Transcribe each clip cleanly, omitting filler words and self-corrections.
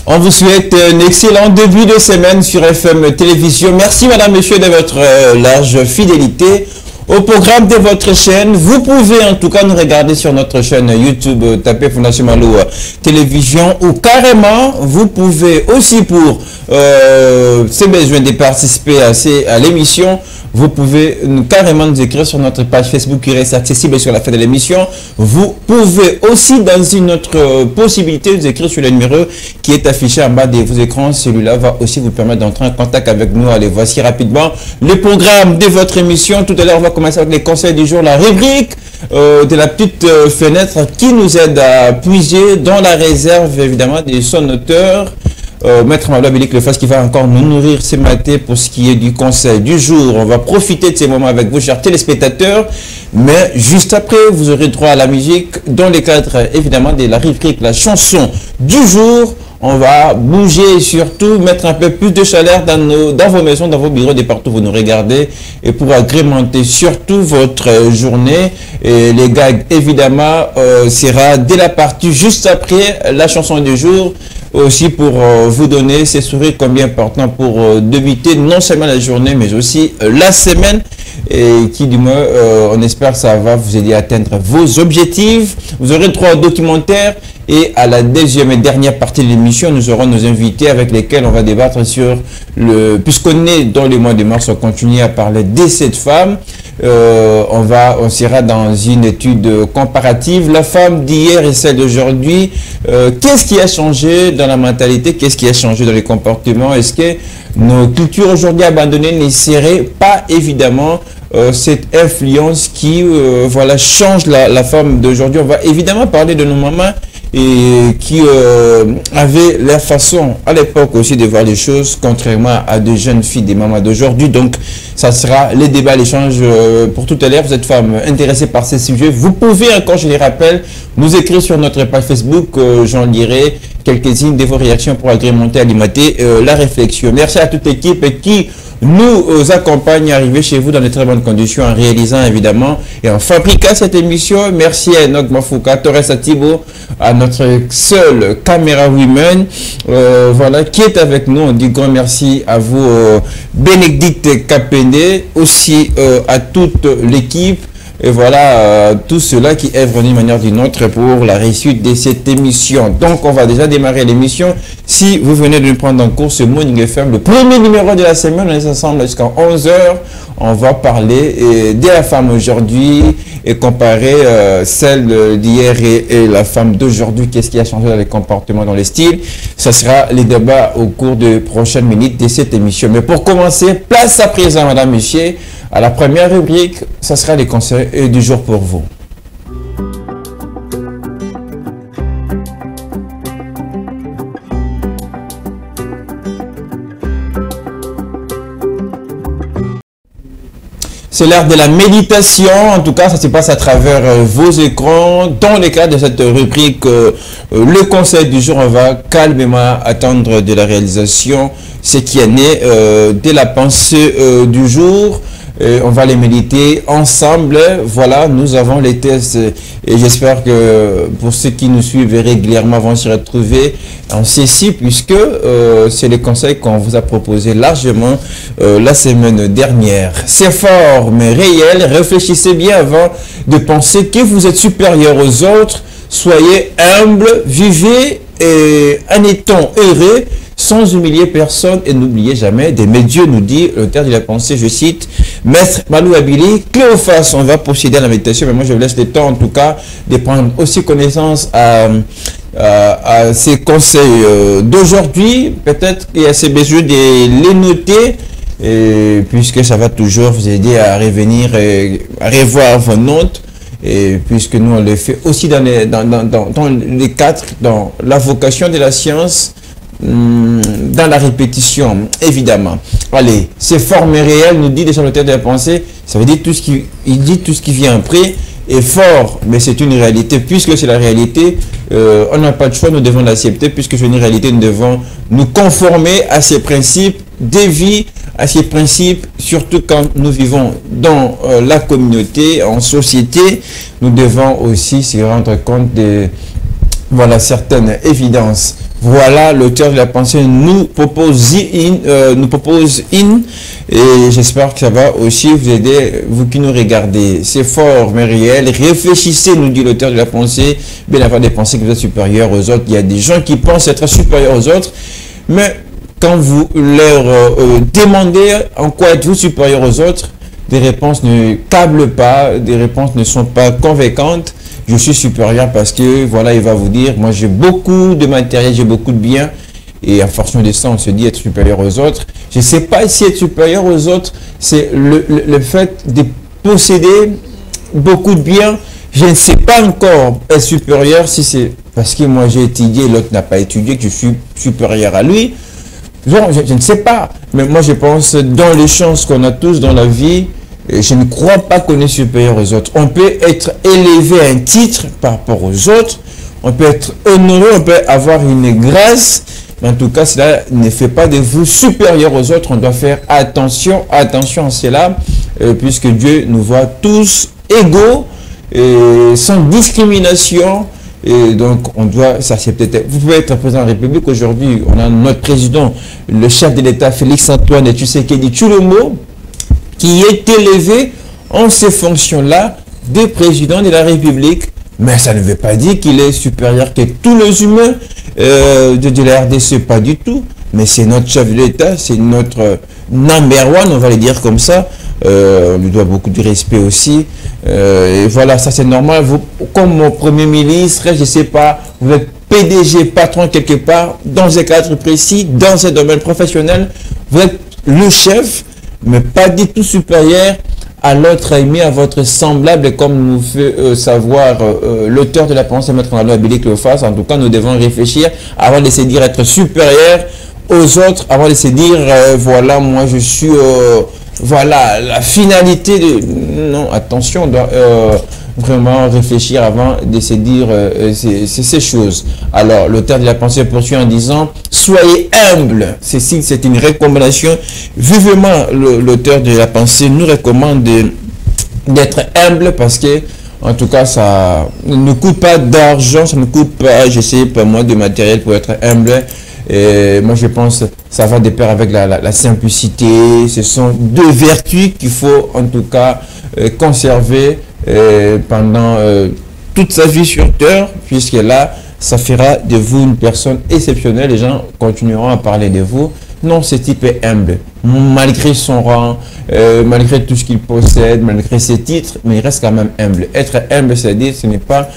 On vous souhaite un excellent début de semaine sur FM Télévision. Merci madame, monsieur de votre large fidélité au programme de votre chaîne. Vous pouvez en tout cas nous regarder sur notre chaîne YouTube, tapez Fondation Malo Télévision, ou carrément vous pouvez aussi pour ces besoins de participer à l'émission, vous pouvez carrément nous écrire sur notre page Facebook qui reste accessible sur la fin de l'émission. Vous pouvez aussi, dans une autre possibilité, nous écrire sur le numéro qui est affiché en bas de vos écrans. Celui-là va aussi vous permettre d'entrer en contact avec nous. Allez, voici rapidement le programme de votre émission. Tout à l'heure, on va commencer avec les conseils du jour, la rubrique de la petite fenêtre qui nous aide à puiser dans la réserve, évidemment, de son auteur. Maître Malo Abilik Le Fas qui va encore nous nourrir ce matin pour ce qui est du conseil du jour. On va profiter de ces moments avec vous, chers téléspectateurs. Mais juste après, vous aurez droit à la musique dans le cadre évidemment de la rubrique, la chanson du jour. On va bouger et surtout mettre un peu plus de chaleur dans vos maisons, dans vos bureaux, de partout où vous nous regardez. Et pour agrémenter surtout votre journée, et les gags évidemment sera dès la partie juste après la chanson du jour. Aussi pour vous donner ces sourires combien important pour débuter non seulement la journée mais aussi la semaine, et qui du moins on espère que ça va vous aider à atteindre vos objectifs. Vous aurez 3 documentaires et à la deuxième et dernière partie de l'émission nous aurons nos invités avec lesquels on va débattre sur puisqu'on est dans le mois de mars, on continue à parler de cette femme. On sera dans une étude comparative, la femme d'hier et celle d'aujourd'hui. Qu'est-ce qui a changé dans la mentalité, qu'est-ce qui a changé dans les comportements? Est-ce que nos cultures aujourd'hui abandonnées ne seraient pas évidemment cette influence qui voilà, change la femme d'aujourd'hui? On va évidemment parler de nos mamans et qui avaient leur façon à l'époque aussi de voir les choses, contrairement à de jeunes filles, des mamans d'aujourd'hui. Donc ça sera les débats, l'échange pour tout à l'heure. Vous êtes femme intéressée par ces sujets, vous pouvez encore, je les rappelle, nous écrire sur notre page Facebook. J'en lirai quelques-unes de vos réactions pour agrémenter, alimenter la réflexion. Merci à toute l'équipe qui nous accompagne à arriver chez vous dans de très bonnes conditions, en réalisant évidemment et en fabriquant cette émission. Merci à Enoch Mafouka, Torres Atibo, à notre seule caméra women, voilà, qui est avec nous. On dit grand merci à vous, Bénédicte Kapende, aussi à toute l'équipe. Et voilà, tout cela qui œuvre d'une manière ou d'une autre pour la réussite de cette émission. Donc, on va déjà démarrer l'émission. Si vous venez de nous prendre en cours, ce Morning FM, le premier numéro de la semaine, on est ensemble jusqu'à 11 h. On va parler de la femme aujourd'hui et comparer celle d'hier et la femme d'aujourd'hui. Qu'est-ce qui a changé dans les comportements, dans les styles? Ça sera les débats au cours des prochaines minutes de cette émission. Mais pour commencer, place à présent, madame, monsieur, à la première rubrique, ça sera les conseils du jour pour vous. C'est l'heure de la méditation. En tout cas, ça se passe à travers vos écrans. Dans le cadre de cette rubrique, le conseil du jour, on va calmement attendre de la réalisation ce qui est né de la pensée du jour. On va les méditer ensemble. Voilà, nous avons les tests et j'espère que pour ceux qui nous suivent régulièrement vont s'y retrouver en ceci, puisque c'est les conseils qu'on vous a proposés largement la semaine dernière. C'est fort mais réel. Réfléchissez bien avant de penser que vous êtes supérieur aux autres. Soyez humble, vivez en étant heureux, sans humilier personne, et n'oubliez jamais d'aimer Dieu, nous dit l'auteur de la pensée, je cite, Maître Malo Abilik Cléophas. On va procéder à la méditation, mais moi je vous laisse le temps en tout cas de prendre aussi connaissance à ces conseils d'aujourd'hui. Peut-être qu'il y a ces besoins de les noter, puisque ça va toujours vous aider à revenir et à revoir vos notes. Et puisque nous on le fait aussi dans les cadres, dans la vocation de la science, dans la répétition, évidemment. Allez, c'est fort mais réel, nous dit déjà l'auteur de la pensée. Ça veut dire tout ce qui vient après est fort, mais c'est une réalité. Puisque c'est la réalité, on n'a pas de choix, nous devons l'accepter. Puisque c'est une réalité, nous devons nous conformer à ces principes de vie, à ces principes, surtout quand nous vivons dans la communauté, en société. Nous devons aussi se rendre compte de voilà, certaines évidences. Voilà, l'auteur de la pensée nous propose et j'espère que ça va aussi vous aider, vous qui nous regardez. C'est fort mais réel. Réfléchissez, nous dit l'auteur de la pensée, bien avoir des pensées que vous êtes supérieurs aux autres. Il y a des gens qui pensent être supérieurs aux autres, mais quand vous leur demandez en quoi êtes-vous supérieur aux autres, des réponses ne câblent pas, des réponses ne sont pas convaincantes. Je suis supérieur parce que, voilà, il va vous dire, moi j'ai beaucoup de matériel, j'ai beaucoup de biens, et en fonction de ça, on se dit être supérieur aux autres. Je ne sais pas si être supérieur aux autres, c'est le fait de posséder beaucoup de biens. Je ne sais pas encore être supérieur si c'est parce que moi j'ai étudié, l'autre n'a pas étudié, que je suis supérieur à lui. Genre, je ne sais pas, mais moi je pense dans les chances qu'on a tous dans la vie, je ne crois pas qu'on est supérieur aux autres. On peut être élevé à un titre par rapport aux autres, on peut être honoré, on peut avoir une grâce, mais en tout cas, cela ne fait pas de vous supérieur aux autres. On doit faire attention à cela, puisque Dieu nous voit tous égaux, sans discrimination. Et donc, on doit, ça c'est peut-être, vous pouvez être président de la République aujourd'hui, on a notre président, le chef de l'État, Félix-Antoine Tshisekedi Tshilombo, qui est élevé en ces fonctions-là de président de la République. Mais ça ne veut pas dire qu'il est supérieur que tous les humains de la RDC, pas du tout. Mais c'est notre chef de l'État, c'est notre number one, on va le dire comme ça. On lui doit beaucoup de respect aussi. Et voilà, ça c'est normal. Vous, comme mon premier ministre, je ne sais pas, vous êtes PDG, patron quelque part, dans un cadre précis, dans un domaine professionnel, vous êtes le chef, mais pas du tout supérieur à l'autre ami, à votre semblable, comme nous fait savoir l'auteur de la pensée, Maître Abili Cléophas. En tout cas, nous devons réfléchir avant de se dire être supérieur aux autres, avant de se dire, voilà, moi je suis, voilà, la finalité de... Non, attention, on doit vraiment réfléchir avant de se dire ces choses. Alors, l'auteur de la pensée poursuit en disant, soyez humble. Ceci, c'est une recommandation. Vivement, l'auteur de la pensée nous recommande d'être humble parce que, en tout cas, ça ne coûte pas d'argent, ça ne coûte pas, je sais pas moi, de matériel pour être humble. Et moi, je pense que ça va de pair avec la simplicité. Ce sont deux vertus qu'il faut, en tout cas, conserver pendant toute sa vie sur Terre, puisque là, ça fera de vous une personne exceptionnelle. Les gens continueront à parler de vous. Non, ce type est humble. Malgré son rang, malgré tout ce qu'il possède, malgré ses titres, mais il reste quand même humble. Être humble, c'est-à-dire, ce n'est pas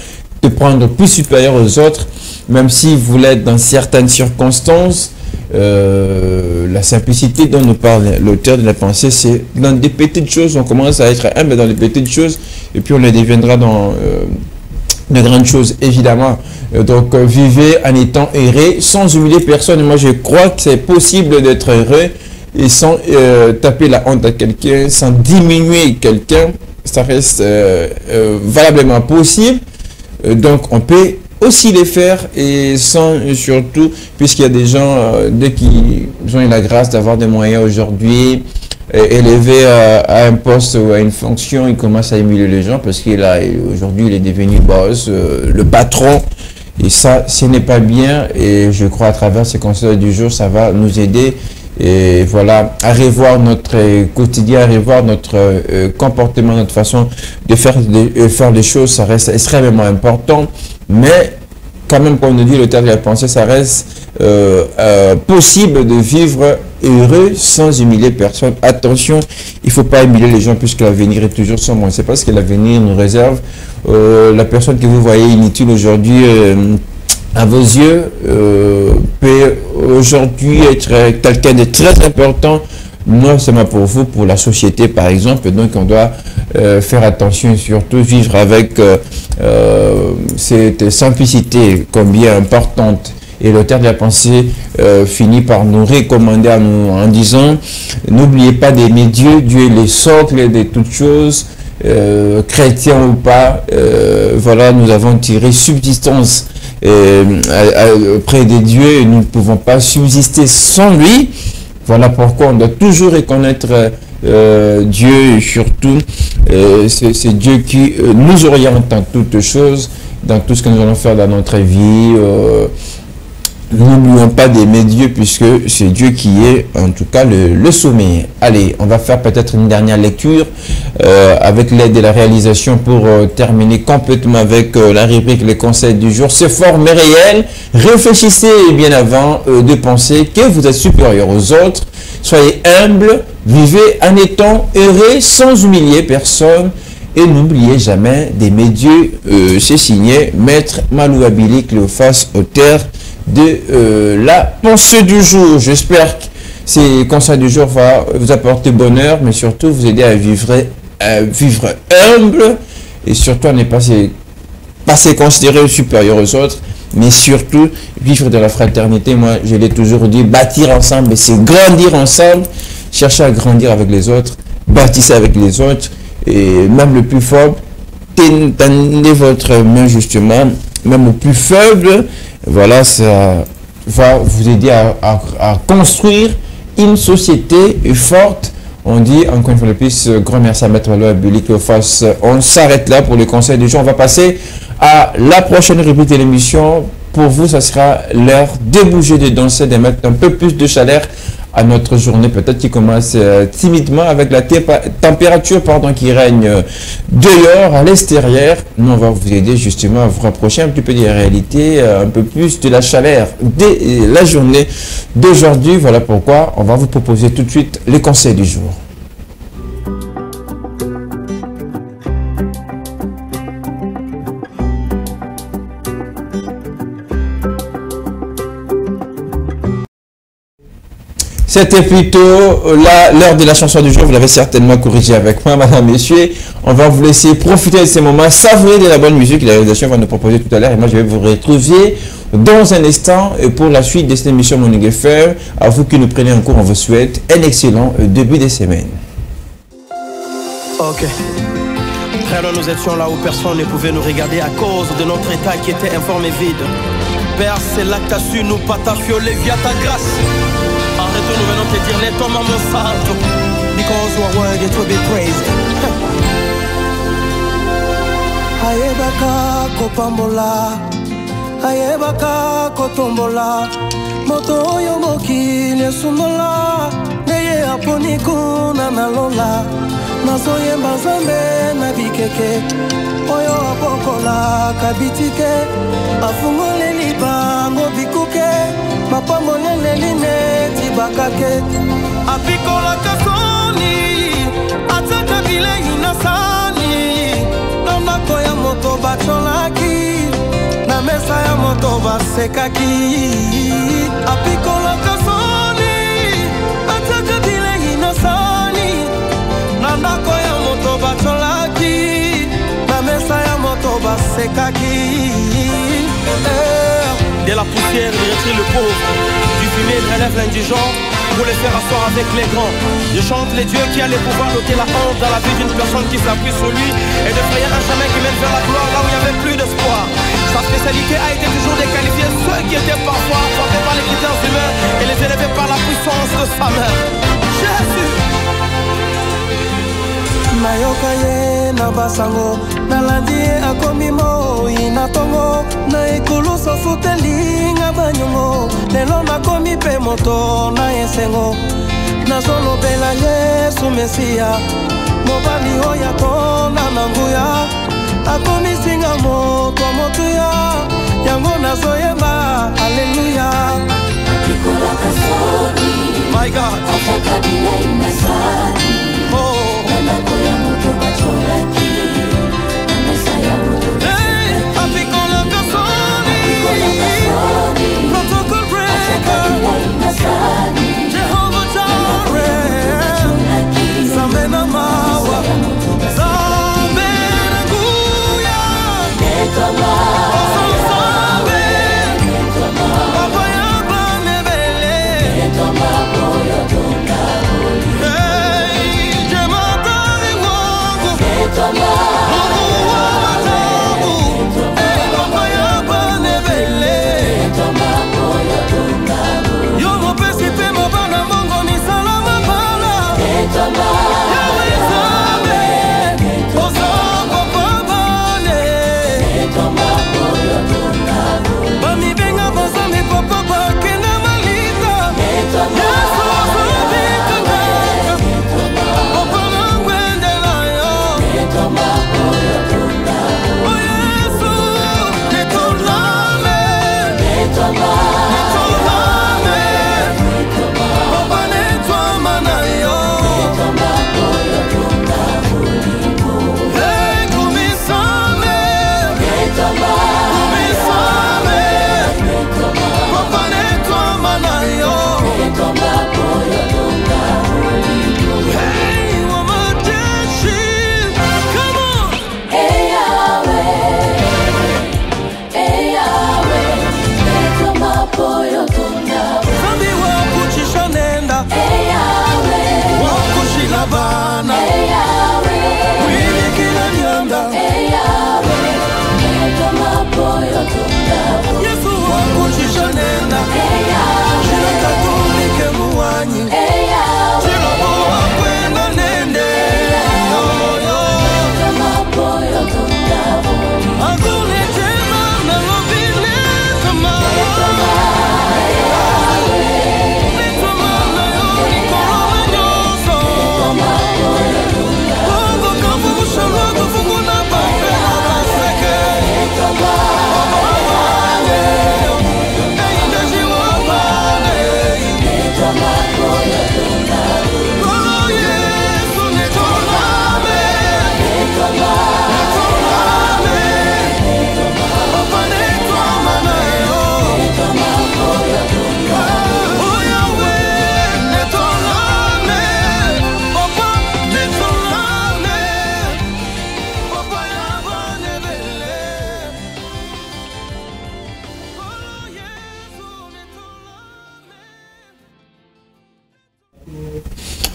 te prendre plus supérieur aux autres, même si vous l'êtes dans certaines circonstances. La simplicité dont nous parle l'auteur de la pensée, c'est dans des petites choses, on commence à être humble dans les petites choses, et puis on le deviendra dans de grandes choses, évidemment. Donc, vivez en étant heureux, sans humilier personne. Moi, je crois que c'est possible d'être heureux, et sans taper la honte à quelqu'un, sans diminuer quelqu'un, ça reste valablement possible. Donc, on peut aussi les faire, et sans surtout, puisqu'il y a des gens, dès qu'ils ont eu la grâce d'avoir des moyens aujourd'hui, élevé à un poste ou à une fonction, il commence à émuler les gens parce qu'il a aujourd'hui il est devenu boss, le patron, et ça ce n'est pas bien. Et je crois à travers ces conseils du jour, ça va nous aider, et voilà, à revoir notre quotidien, à revoir notre comportement, notre façon de faire les choses. Ça reste extrêmement important, mais quand même, comme nous dit l'auteur de la pensée, ça reste possible de vivre heureux sans humilier personne. Attention, il ne faut pas humilier les gens puisque l'avenir est toujours sombre. On ne sait pas ce que l'avenir nous réserve. La personne que vous voyez inutile aujourd'hui à vos yeux peut aujourd'hui être quelqu'un de très important, non seulement pour vous, pour la société par exemple. Donc on doit faire attention et surtout vivre avec cette simplicité combien importante. Et l'auteur de la pensée finit par nous recommander en disant, n'oubliez pas d'aimer Dieu. Dieu est le socle de toutes choses, chrétien ou pas. Voilà, nous avons tiré subsistance auprès de Dieu, et nous ne pouvons pas subsister sans lui. Voilà pourquoi on doit toujours reconnaître Dieu, et surtout c'est Dieu qui nous oriente en toutes choses, dans tout ce que nous allons faire dans notre vie. Nous pas d'aimer Dieu, puisque c'est Dieu qui est en tout cas le sommet. Allez, on va faire peut-être une dernière lecture avec l'aide de la réalisation pour terminer complètement avec la rubrique les conseils du jour. C'est fort mais réel. Réfléchissez bien avant de penser que vous êtes supérieur aux autres. Soyez humble, vivez en étant heureux sans humilier personne. Et n'oubliez jamais d'aimer Dieu. C'est signé Maître Malou Abili, Cléophas, auteur de la pensée du jour. J'espère que ces conseils du jour vont vous apporter bonheur, mais surtout vous aider à vivre humble et surtout à ne pas se considérer supérieur aux autres, mais surtout vivre de la fraternité. Moi, je l'ai toujours dit, bâtir ensemble, c'est grandir ensemble, chercher à grandir avec les autres, bâtissez avec les autres, et même le plus fort, tendez votre main justement, même au plus faible. Voilà, ça va vous aider à construire une société forte. On dit encore une fois de plus, grand merci à Maître Malou Abili Cléophas. On s'arrête là pour le conseil du jour. On va passer à la prochaine rubrique de l'émission. Pour vous, ça sera l'heure de bouger, de danser, de mettre un peu plus de chaleur à notre journée, peut-être qui commence timidement avec la température qui règne dehors, à l'extérieur. Nous, on va vous aider justement à vous rapprocher un petit peu des réalités, un peu plus de la chaleur dès la journée d'aujourd'hui. Voilà pourquoi on va vous proposer tout de suite les conseils du jour. C'était plutôt l'heure de la chanson du jour. Vous l'avez certainement corrigé avec moi, madame, messieurs. On va vous laisser profiter de ces moments, savourer de la bonne musique que la réalisation va nous proposer tout à l'heure. Et moi, je vais vous retrouver dans un instant pour la suite de cette émission Morning FM. À vous qui nous prenez en cours, on vous souhaite un excellent début de semaine. Ok. Frère, nous étions là où personne ne pouvait nous regarder à cause de notre état qui était informe et vide. Père, c'est là que tu as su nous patafioler via ta grâce. En retour, nous venons te dire, les tombes mon santo, because you are worthy to be praised. Ayebaka kopambola, ayebaka kotombola, moto oyo mokili esumola, neye aponi kuna nalola, nazoyemba Nzambe na bikeke, oyo apokola kabitike, afungole libango bikuke, mapambolele lineti bakake, apikola kasoni, ataka bilei nasani, namako ya moto bacholaki, na mesa ya moto basekaki, apikola kasoni, ataka bilei nasani, namako ya moto bacholaki, na mesa ya moto basekaki. De la poussière, il retire le pauvre. Du fumier, il relève l'indigent pour les faire asseoir avec les grands. Je chante les dieux qui a le pouvoir d'ôter la honte dans la vie d'une personne qui s'appuie sur lui et de frayer un chemin qui mène vers la gloire là où il n'y avait plus d'espoir. Sa spécialité a été toujours de qualifier ceux qui étaient parfois frappés par les critères humains et les élever par la puissance de sa main. Jésus! Nayoka ye na basango, nalandi ye akomi moi na tongo, na ekulu sofuteli nga banyongo, lelo nakomi pe moto na esengo, nazolobela Yesu Mesia, mobali oyo atona na nguya, akomisinga moto motuya, yango nazoyemba alleluya. My God. Oh. Hey, apikola kasoni, protocol breaker, Jehovah Jireh, Zambe na mawa, Zambe na guya, Zambe, Papa ya banebele,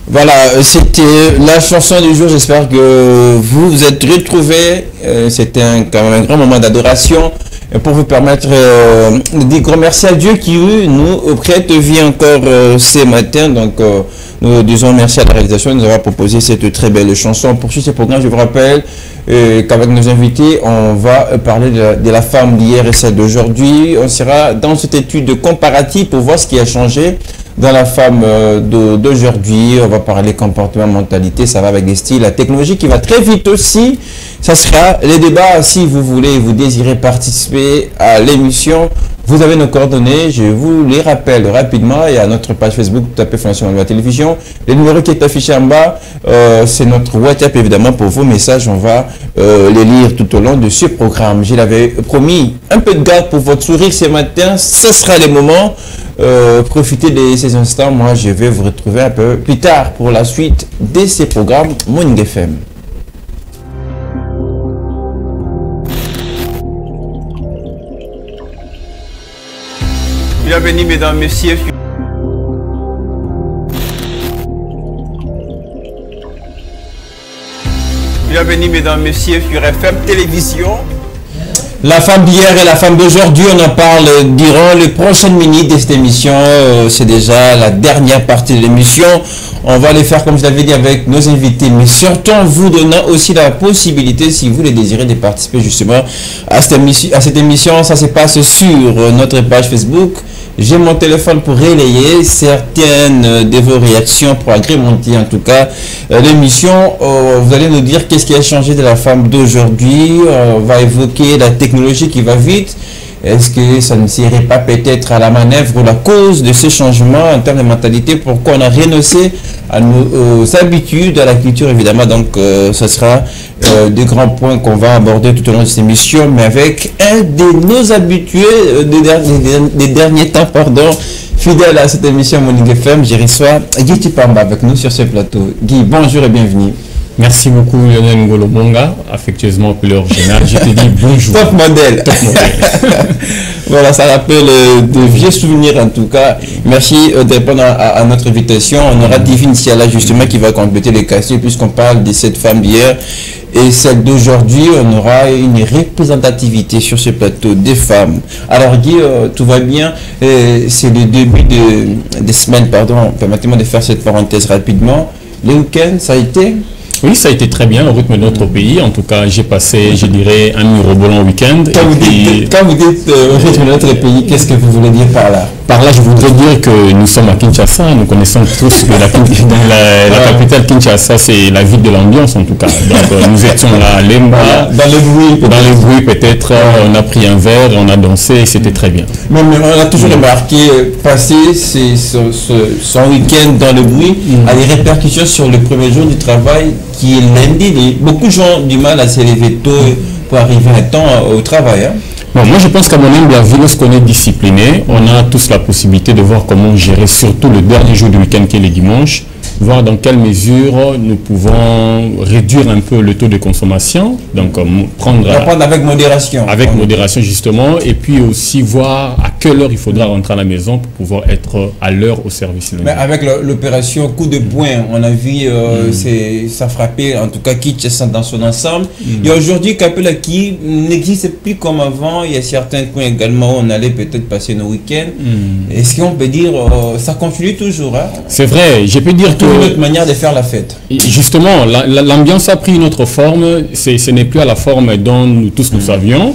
Voilà, c'était la chanson du jour. J'espère que vous vous êtes retrouvés. C'était quand même un grand moment d'adoration pour vous permettre de dire grand merci à Dieu qui nous prête vie encore ce matin. Donc, nous disons merci à la réalisation de nous avoir proposé cette très belle chanson. Pour suivre ce programme, je vous rappelle qu'avec nos invités, on va parler de la femme d'hier et celle d'aujourd'hui. On sera dans cette étude comparative pour voir ce qui a changé dans la femme d'aujourd'hui. On va parler comportement, mentalité, ça va avec des styles, la technologie qui va très vite aussi. Ça sera les débats. Si vous voulez, vous désirez participer à l'émission, vous avez nos coordonnées, je vous les rappelle rapidement. Et à notre page Facebook, tapez Fondation Maloba Télévision. Le numéro qui est affiché en bas, c'est notre WhatsApp évidemment pour vos messages. On va les lire tout au long de ce programme. Je l'avais promis, un peu de garde pour votre sourire ce matin. Ce sera les moments. Profitez de ces instants. Moi, je vais vous retrouver un peu plus tard pour la suite de ces programmes Morning FM. Bienvenue mesdames, messieurs. Bienvenue mesdames, messieurs sur FM Télévision. La femme d'hier et la femme d'aujourd'hui, on en parle durant les prochaines minutes de cette émission. C'est déjà la dernière partie de l'émission. On va les faire, comme je l'avais dit, avec nos invités, mais surtout en vous donnant aussi la possibilité, si vous les désirez, de participer justement à cette émission. Ça se passe sur notre page Facebook. J'ai mon téléphone pour relayer certaines de vos réactions, pour agrémenter en tout cas l'émission. Vous allez nous dire qu'est-ce qui a changé de la femme d'aujourd'hui. On va évoquer la technologie qui va vite. Est-ce que ça ne serait pas peut-être à la manœuvre la cause de ce changement en termes de mentalité? Pourquoi on a renoncé à nos habitudes, à la culture évidemment? Donc ce sera des grands points qu'on va aborder tout au long de cette émission, mais avec un de nos habitués des derniers temps, fidèle à cette émission Morning FM. Je reçois Guy Tipamba avec nous sur ce plateau. Guy, bonjour et bienvenue. Merci beaucoup Lionel Ngolo-Bonga, affectueusement appelé original. Je te dis bonjour. Top modèle. Top modèle. Voilà, ça rappelle de vieux souvenirs en tout cas. Merci de répondre à notre invitation. On aura Divine Siala justement qui va compléter les questions puisqu'on parle de cette femme d'hier et celle d'aujourd'hui. On aura une représentativité sur ce plateau des femmes. Alors Guy, tout va bien. C'est le début des semaines, pardon. Permettez-moi de faire cette parenthèse rapidement. Le week-end, ça a été? Oui, ça a été très bien au rythme de notre pays. En tout cas, j'ai passé, je dirais, un mirobolant week-end. Quand vous dites au rythme de notre pays, qu'est-ce que vous voulez dire par là? Par là, je voudrais dire que nous sommes à Kinshasa. Nous connaissons tous que la capitale Kinshasa, c'est la ville de l'ambiance en tout cas. Donc, nous étions là à Lemba. Dans le bruit peut-être. On a pris un verre, on a dansé et c'était très bien. Mais on a toujours remarqué, passer son week-end dans le bruit a des répercussions sur le premier jour du travail qui est lundi. Beaucoup de gens ont du mal à se lever tôt pour arriver à temps au travail. Bon, moi je pense qu'à mon humble avis, lorsqu'on est discipliné, on a tous la possibilité de voir comment gérer surtout le dernier jour du week-end qui est le dimanche. voir dans quelle mesure nous pouvons réduire un peu le taux de consommation, donc prendre avec modération. Avec modération justement, et puis aussi voir à quelle heure il faudra rentrer à la maison pour pouvoir être à l'heure au service. Mais avec l'opération coup de poing, on a vu ça frapper en tout cas Kinshasa dans son ensemble. Il y a aujourd'hui Kapela qui n'existe plus comme avant. Il y a certains coins également où on allait peut-être passer nos week-ends. Est-ce qu'on peut dire ça continue toujours, hein? C'est vrai, je peux dire que... une autre manière de faire la fête. Justement, l'ambiance a pris une autre forme. Ce n'est plus à la forme dont nous tous nous savions.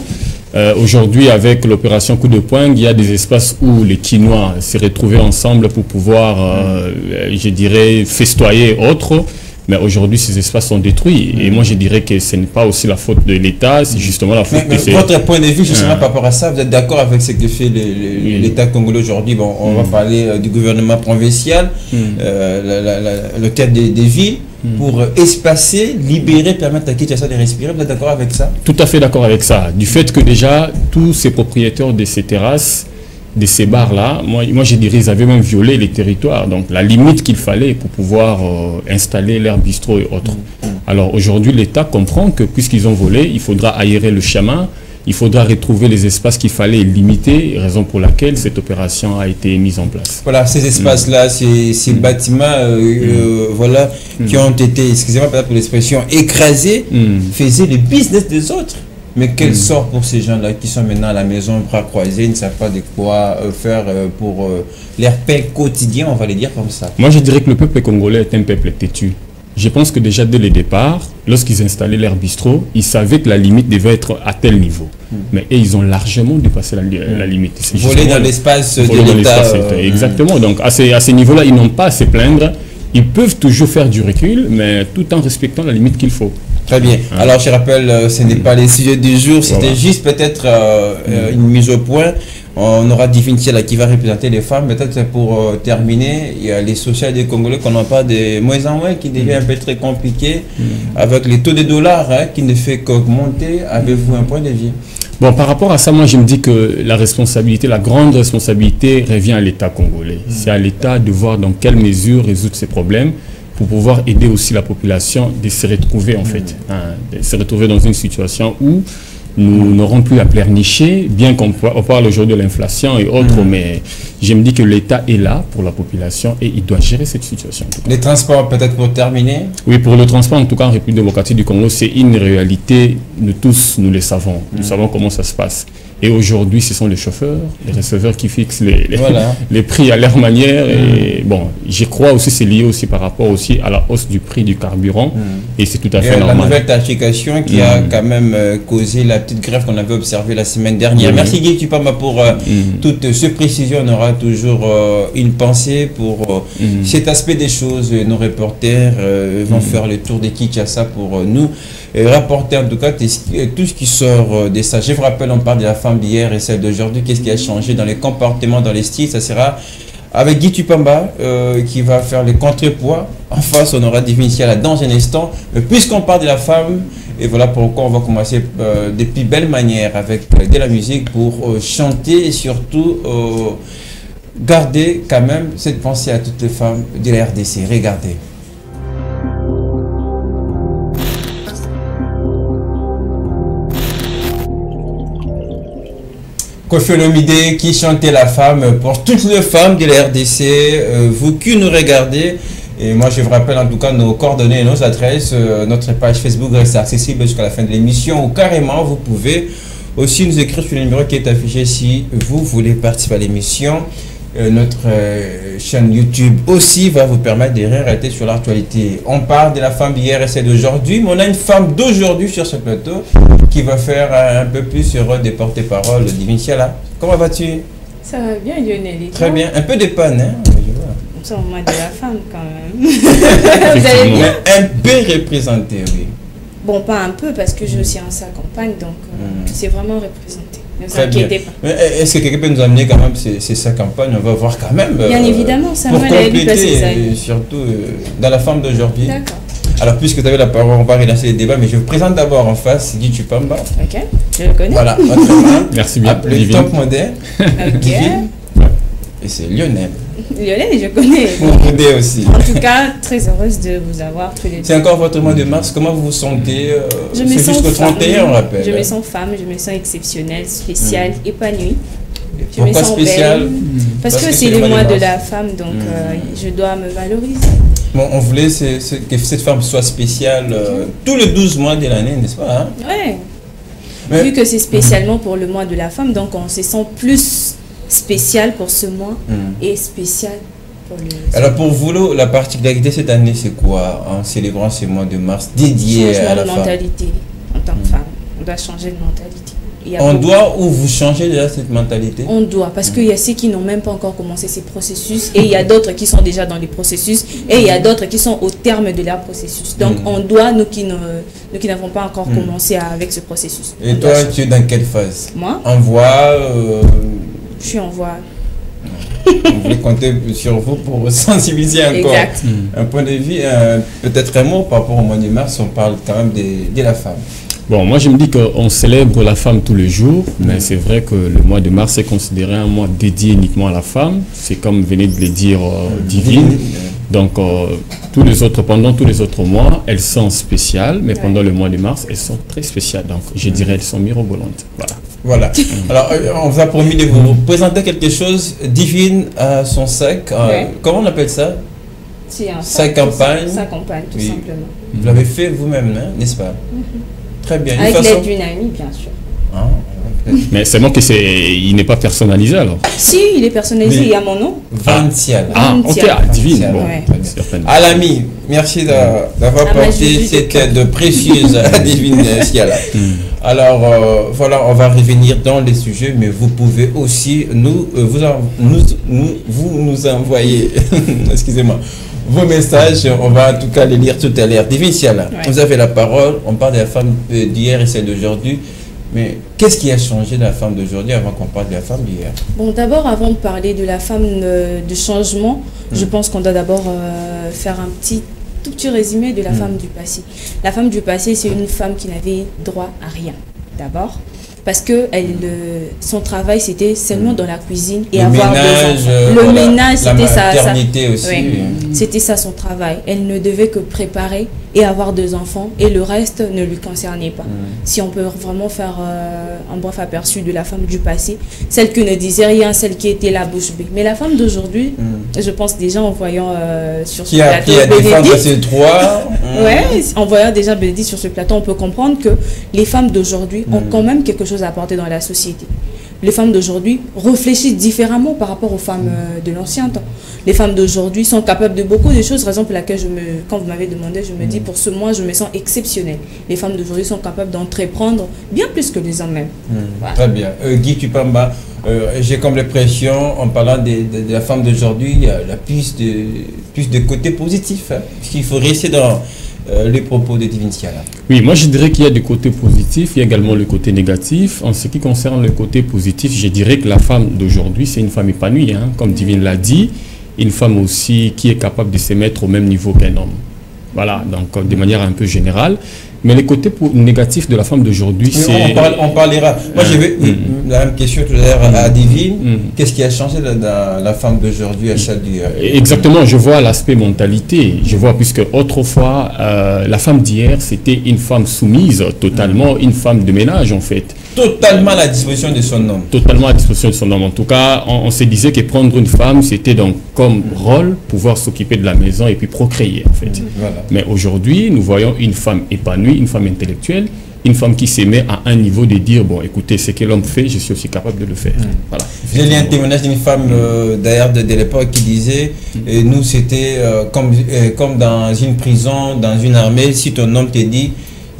Aujourd'hui, avec l'opération coup de poing, il y a des espaces où les Chinois se retrouvaient ensemble pour pouvoir, je dirais, festoyer autres. Mais aujourd'hui, ces espaces sont détruits. Et moi, je dirais que ce n'est pas aussi la faute de l'État, c'est justement la faute de... Votre point de vue, justement, par rapport à ça, vous êtes d'accord avec ce que fait l'État congolais aujourd'hui? Bon, on va parler du gouvernement provincial, le cadre des villes, pour espacer, libérer, permettre à Kinshasa de respirer. Vous êtes d'accord avec ça? Tout à fait d'accord avec ça. Du fait que déjà, tous ces propriétaires de ces terrasses, de ces bars-là, moi je dirais ils avaient même violé les territoires, donc la limite qu'il fallait pour pouvoir installer leur bistrot et autres. Alors aujourd'hui, l'État comprend que puisqu'ils ont volé, il faudra aérer le chemin, il faudra retrouver les espaces qu'il fallait limiter, raison pour laquelle cette opération a été mise en place. Voilà, ces espaces-là, ces bâtiments voilà, qui ont été, excusez-moi pour l'expression, écrasés, faisaient le business des autres. Mais quel sort pour ces gens-là qui sont maintenant à la maison, bras croisés, ils ne savent pas de quoi faire pour leur pain quotidien, on va les dire comme ça. Moi, je dirais que le peuple congolais est un peuple têtu. Je pense que déjà dès le départ, lorsqu'ils installaient leur bistrot, ils savaient que la limite devait être à tel niveau. Mais ils ont largement dépassé la limite. Voler dans l'espace de l'État. Exactement. Donc à ce niveau-là, ils n'ont pas à se plaindre. Ils peuvent toujours faire du recul, mais tout en respectant la limite qu'il faut. Très bien. Alors, je rappelle, ce n'est pas les sujets du jour, c'était juste peut-être une mise au point. On aura Divinci là qui va représenter les femmes. Peut-être pour terminer, il y a les sociales des Congolais qu'on n'a pas de moins en moins, qui devient un peu très compliqué, avec les taux de dollars qui ne fait qu'augmenter. Avez-vous un point de vue? Bon, par rapport à ça, moi je me dis que la responsabilité, la grande responsabilité revient à l'État congolais. C'est à l'État de voir dans quelle mesure résoudre ces problèmes, pour pouvoir aider aussi la population de se retrouver en fait, de se retrouver dans une situation où nous n'aurons plus à pleurnicher, bien qu'on parle aujourd'hui de l'inflation et autres, mais je me dis que l'État est là pour la population et il doit gérer cette situation. Les transports, peut-être pour terminer? Oui, pour le transport, en tout cas en République démocratique du Congo, c'est une réalité, nous tous, nous le savons, nous savons comment ça se passe. Et aujourd'hui, ce sont les chauffeurs, les receveurs qui fixent les prix à leur manière. Et bon, je crois aussi c'est lié aussi par rapport aussi à la hausse du prix du carburant. Et c'est tout à fait normal. La nouvelle tarification qui a quand même causé la petite grève qu'on avait observée la semaine dernière. Merci Guy Tupama pour toute cette précision. On aura toujours une pensée pour cet aspect des choses. Nos reporters vont faire le tour de Kinshasa pour nous rapporter en tout cas tout ce qui sort de ça. Je vous rappelle, on parle de la femme d'hier et celle d'aujourd'hui. Qu'est-ce qui a changé dans les comportements, dans les styles? Ça sera avec Guy Tupamba qui va faire le contrepoids. En face, on aura Divinci là dans un instant. Puisqu'on parle de la femme, et voilà pourquoi on va commencer depuis belle manière avec de la musique pour chanter et surtout garder quand même cette pensée à toutes les femmes de la RDC. Regardez. Koffi Olomide qui chantait la femme pour toutes les femmes de la RDC, vous qui nous regardez. Et moi je vous rappelle en tout cas nos coordonnées et nos adresses. Notre page Facebook reste accessible jusqu'à la fin de l'émission, ou carrément vous pouvez aussi nous écrire sur le numéro qui est affiché si vous voulez participer à l'émission. Notre chaîne YouTube aussi va vous permettre de réarrêter sur l'actualité. On parle de la femme d'hier et celle d'aujourd'hui, mais on a une femme d'aujourd'hui sur ce plateau qui va faire un peu plus sur des porte-paroles. Divinci là, comment vas-tu? Ça va bien, Lionel. Très bien, un peu de panne, hein? Nous sommes au mois de la femme quand même. Vous allez bien? Un peu représenté, oui. Bon, pas un peu, parce que je suis en sa campagne, donc c'est vraiment représenté. Ne vous Très inquiétez bien. pas. Est-ce que quelqu'un peut nous amener quand même sa campagne? On va voir quand même. Bien évidemment, ça pour m'a lui passer ça. surtout dans la femme d'aujourd'hui. D'accord. Alors, puisque tu avais la parole, on va relancer les débats, mais je vous présente d'abord en face Guy Tupamba. Ok, je le connais. Voilà, votre main. Merci bien. Appelé Top Modèle. Ok. Et c'est Lionel. Lionel, je connais. Vous connaissez aussi. En tout cas, très heureuse de vous avoir tous les deux. C'est encore votre mois de mars. Comment vous vous sentez? Je me C'est sens jusqu'au 31, on rappelle. Je me sens femme, je me sens exceptionnelle, spéciale, épanouie. Je Pourquoi me sens spécial? belle. Parce que c'est le mois de la femme, donc je dois me valoriser. Bon, on voulait que cette femme soit spéciale tous les 12 mois de l'année, n'est-ce pas? Hein? Ouais. Mais- Vu que c'est spécialement pour le mois de la femme, donc on se sent plus spécial pour ce mois et spécial pour le... Alors pour vous, la particularité cette année, c'est quoi en célébrant ce mois de mars dédié à changement la de femme? mentalité en tant que femme. On doit changer de mentalité. Il y a On beaucoup- doit ou vous changez déjà cette mentalité? On doit, parce qu'il y a ceux qui n'ont même pas encore commencé ces processus, et il y a d'autres qui sont déjà dans les processus, et il y a d'autres qui sont au terme de leur processus. Donc on doit, nous qui n'avons pas encore commencé avec ce processus. Et On toi, doit tu es dans quelle phase? Moi, En voie, je suis en voie. on voulait compter sur vous pour sensibiliser encore. Exact. Un point de vue, peut-être un mot par rapport au mois de mars, on parle quand même de la femme. Bon, moi je me dis qu'on célèbre la femme tous les jours, mais c'est vrai que le mois de mars est considéré un mois dédié uniquement à la femme. C'est comme venait de le dire Divine. Donc pendant tous les autres mois, elles sont spéciales, mais pendant le mois de mars, elles sont très spéciales. Donc je dirais elles sont mirobolantes. Voilà. Voilà. Alors, on vous a promis de vous présenter quelque chose. Divine à son sac. Comment on appelle ça? C'est un Sa campagne. Sa campagne, tout Oui. simplement. Vous l'avez fait vous-même, hein, n'est-ce pas? Très bien. Une Avec façon- l'aide d'une amie, bien sûr. Ah, Mais seulement que il n'est pas personnalisé alors. Si, il est personnalisé, Oui. il y a mon nom. Vincial. Ah, ok, Vincial. Divine. Vincial, Bon, ouais. certainement. À l'ami, merci d'avoir Ah, porté Juju de cette cœur. aide précieuse à Divine Ciala. Alors, voilà, on va revenir dans les sujets, mais vous pouvez aussi vous nous envoyer, excusez-moi, vos messages. On va en tout cas les lire tout à l'heure. Divine Ciala, Ouais. vous avez la parole. On parle de la femme d'hier et celle d'aujourd'hui. Mais qu'est-ce qui a changé de la femme d'aujourd'hui avant qu'on parle de la femme d'hier? Bon, d'abord, avant de parler de la femme de changement, je pense qu'on doit d'abord faire un tout petit résumé de la femme du passé. La femme du passé, c'est une femme qui n'avait droit à rien, d'abord. Parce que son travail, c'était seulement dans la cuisine et Le avoir ménage, des enfants. Le voilà, ménage, c'était la ça. maternité aussi. Ouais. C'était ça son travail. Elle ne devait que préparer et avoir 2 enfants et le reste ne lui concernait pas. Si on peut vraiment faire un bref aperçu de la femme du passé, celle qui ne disait rien, celle qui était la bouche bée. Mais la femme d'aujourd'hui, je pense déjà en voyant sur ce Qui a plateau à défendre Bénédicte, ses droits. ouais, en voyant déjà Bénédicte sur ce plateau, on peut comprendre que les femmes d'aujourd'hui ont quand même quelque chose à apporter dans la société. Les femmes d'aujourd'hui réfléchissent différemment par rapport aux femmes de l'ancien temps. Les femmes d'aujourd'hui sont capables de beaucoup de choses, raison pour laquelle quand vous m'avez demandé, je me dis pour ce mois, je me sens exceptionnelle. Les femmes d'aujourd'hui sont capables d'entreprendre bien plus que les hommes même. Voilà. Très bien. Guy Tupamba, j'ai comme l'impression, en parlant de la femme d'aujourd'hui, il y a plus de côté positif. Hein, parce qu'il faut rester dans les propos de Divine Ciala. Oui, moi je dirais qu'il y a du côté positif, il y a également le côté négatif. En ce qui concerne le côté positif, je dirais que la femme d'aujourd'hui, c'est une femme épanouie, hein, comme Divine l'a dit, une femme aussi qui est capable de se mettre au même niveau qu'un homme. Voilà, donc de manière un peu générale. Mais le côté négatif de la femme d'aujourd'hui, c'est... On parlera. Moi, j'ai la même question tout à l'heure à Divine. Qu'est-ce qui a changé dans la femme d'aujourd'hui à Chaldie? Exactement, je vois l'aspect mentalité. Je vois, puisque autrefois, la femme d'hier, c'était une femme soumise, totalement une femme de ménage, en fait. Totalement à la disposition de son homme. Totalement à disposition de son homme. En tout cas, on se disait que prendre une femme, c'était donc comme rôle, pouvoir s'occuper de la maison et puis procréer, en fait. Voilà. Mais aujourd'hui, nous voyons une femme épanouie, une femme intellectuelle, une femme qui se met à un niveau de dire, bon, écoutez, ce que l'homme fait, je suis aussi capable de le faire. Voilà. J'ai lu un témoignage d'une femme d'ailleurs de l'époque qui disait nous, c'était comme dans une prison, dans une armée, si ton homme te dit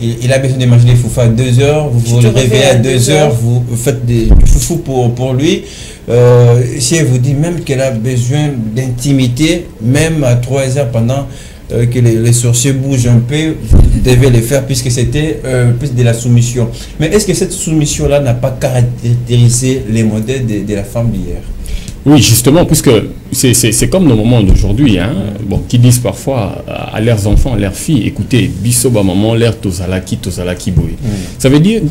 il a besoin de manger des foufous à 2 heures, vous le réveillez à 2 heures, vous faites des foufous pour lui. Si elle vous dit même qu'elle a besoin d'intimité, même à 3 heures pendant que les sourcils bougent un peu, vous devez le faire puisque c'était plus de la soumission. Mais est-ce que cette soumission-là n'a pas caractérisé les modèles de la femme d'hier? Oui, justement, puisque c'est comme nos moments d'aujourd'hui, hein, bon, qui disent parfois à leurs enfants, à leurs filles, écoutez, bisoba maman, l'air tozalaki boy. Ça veut dire,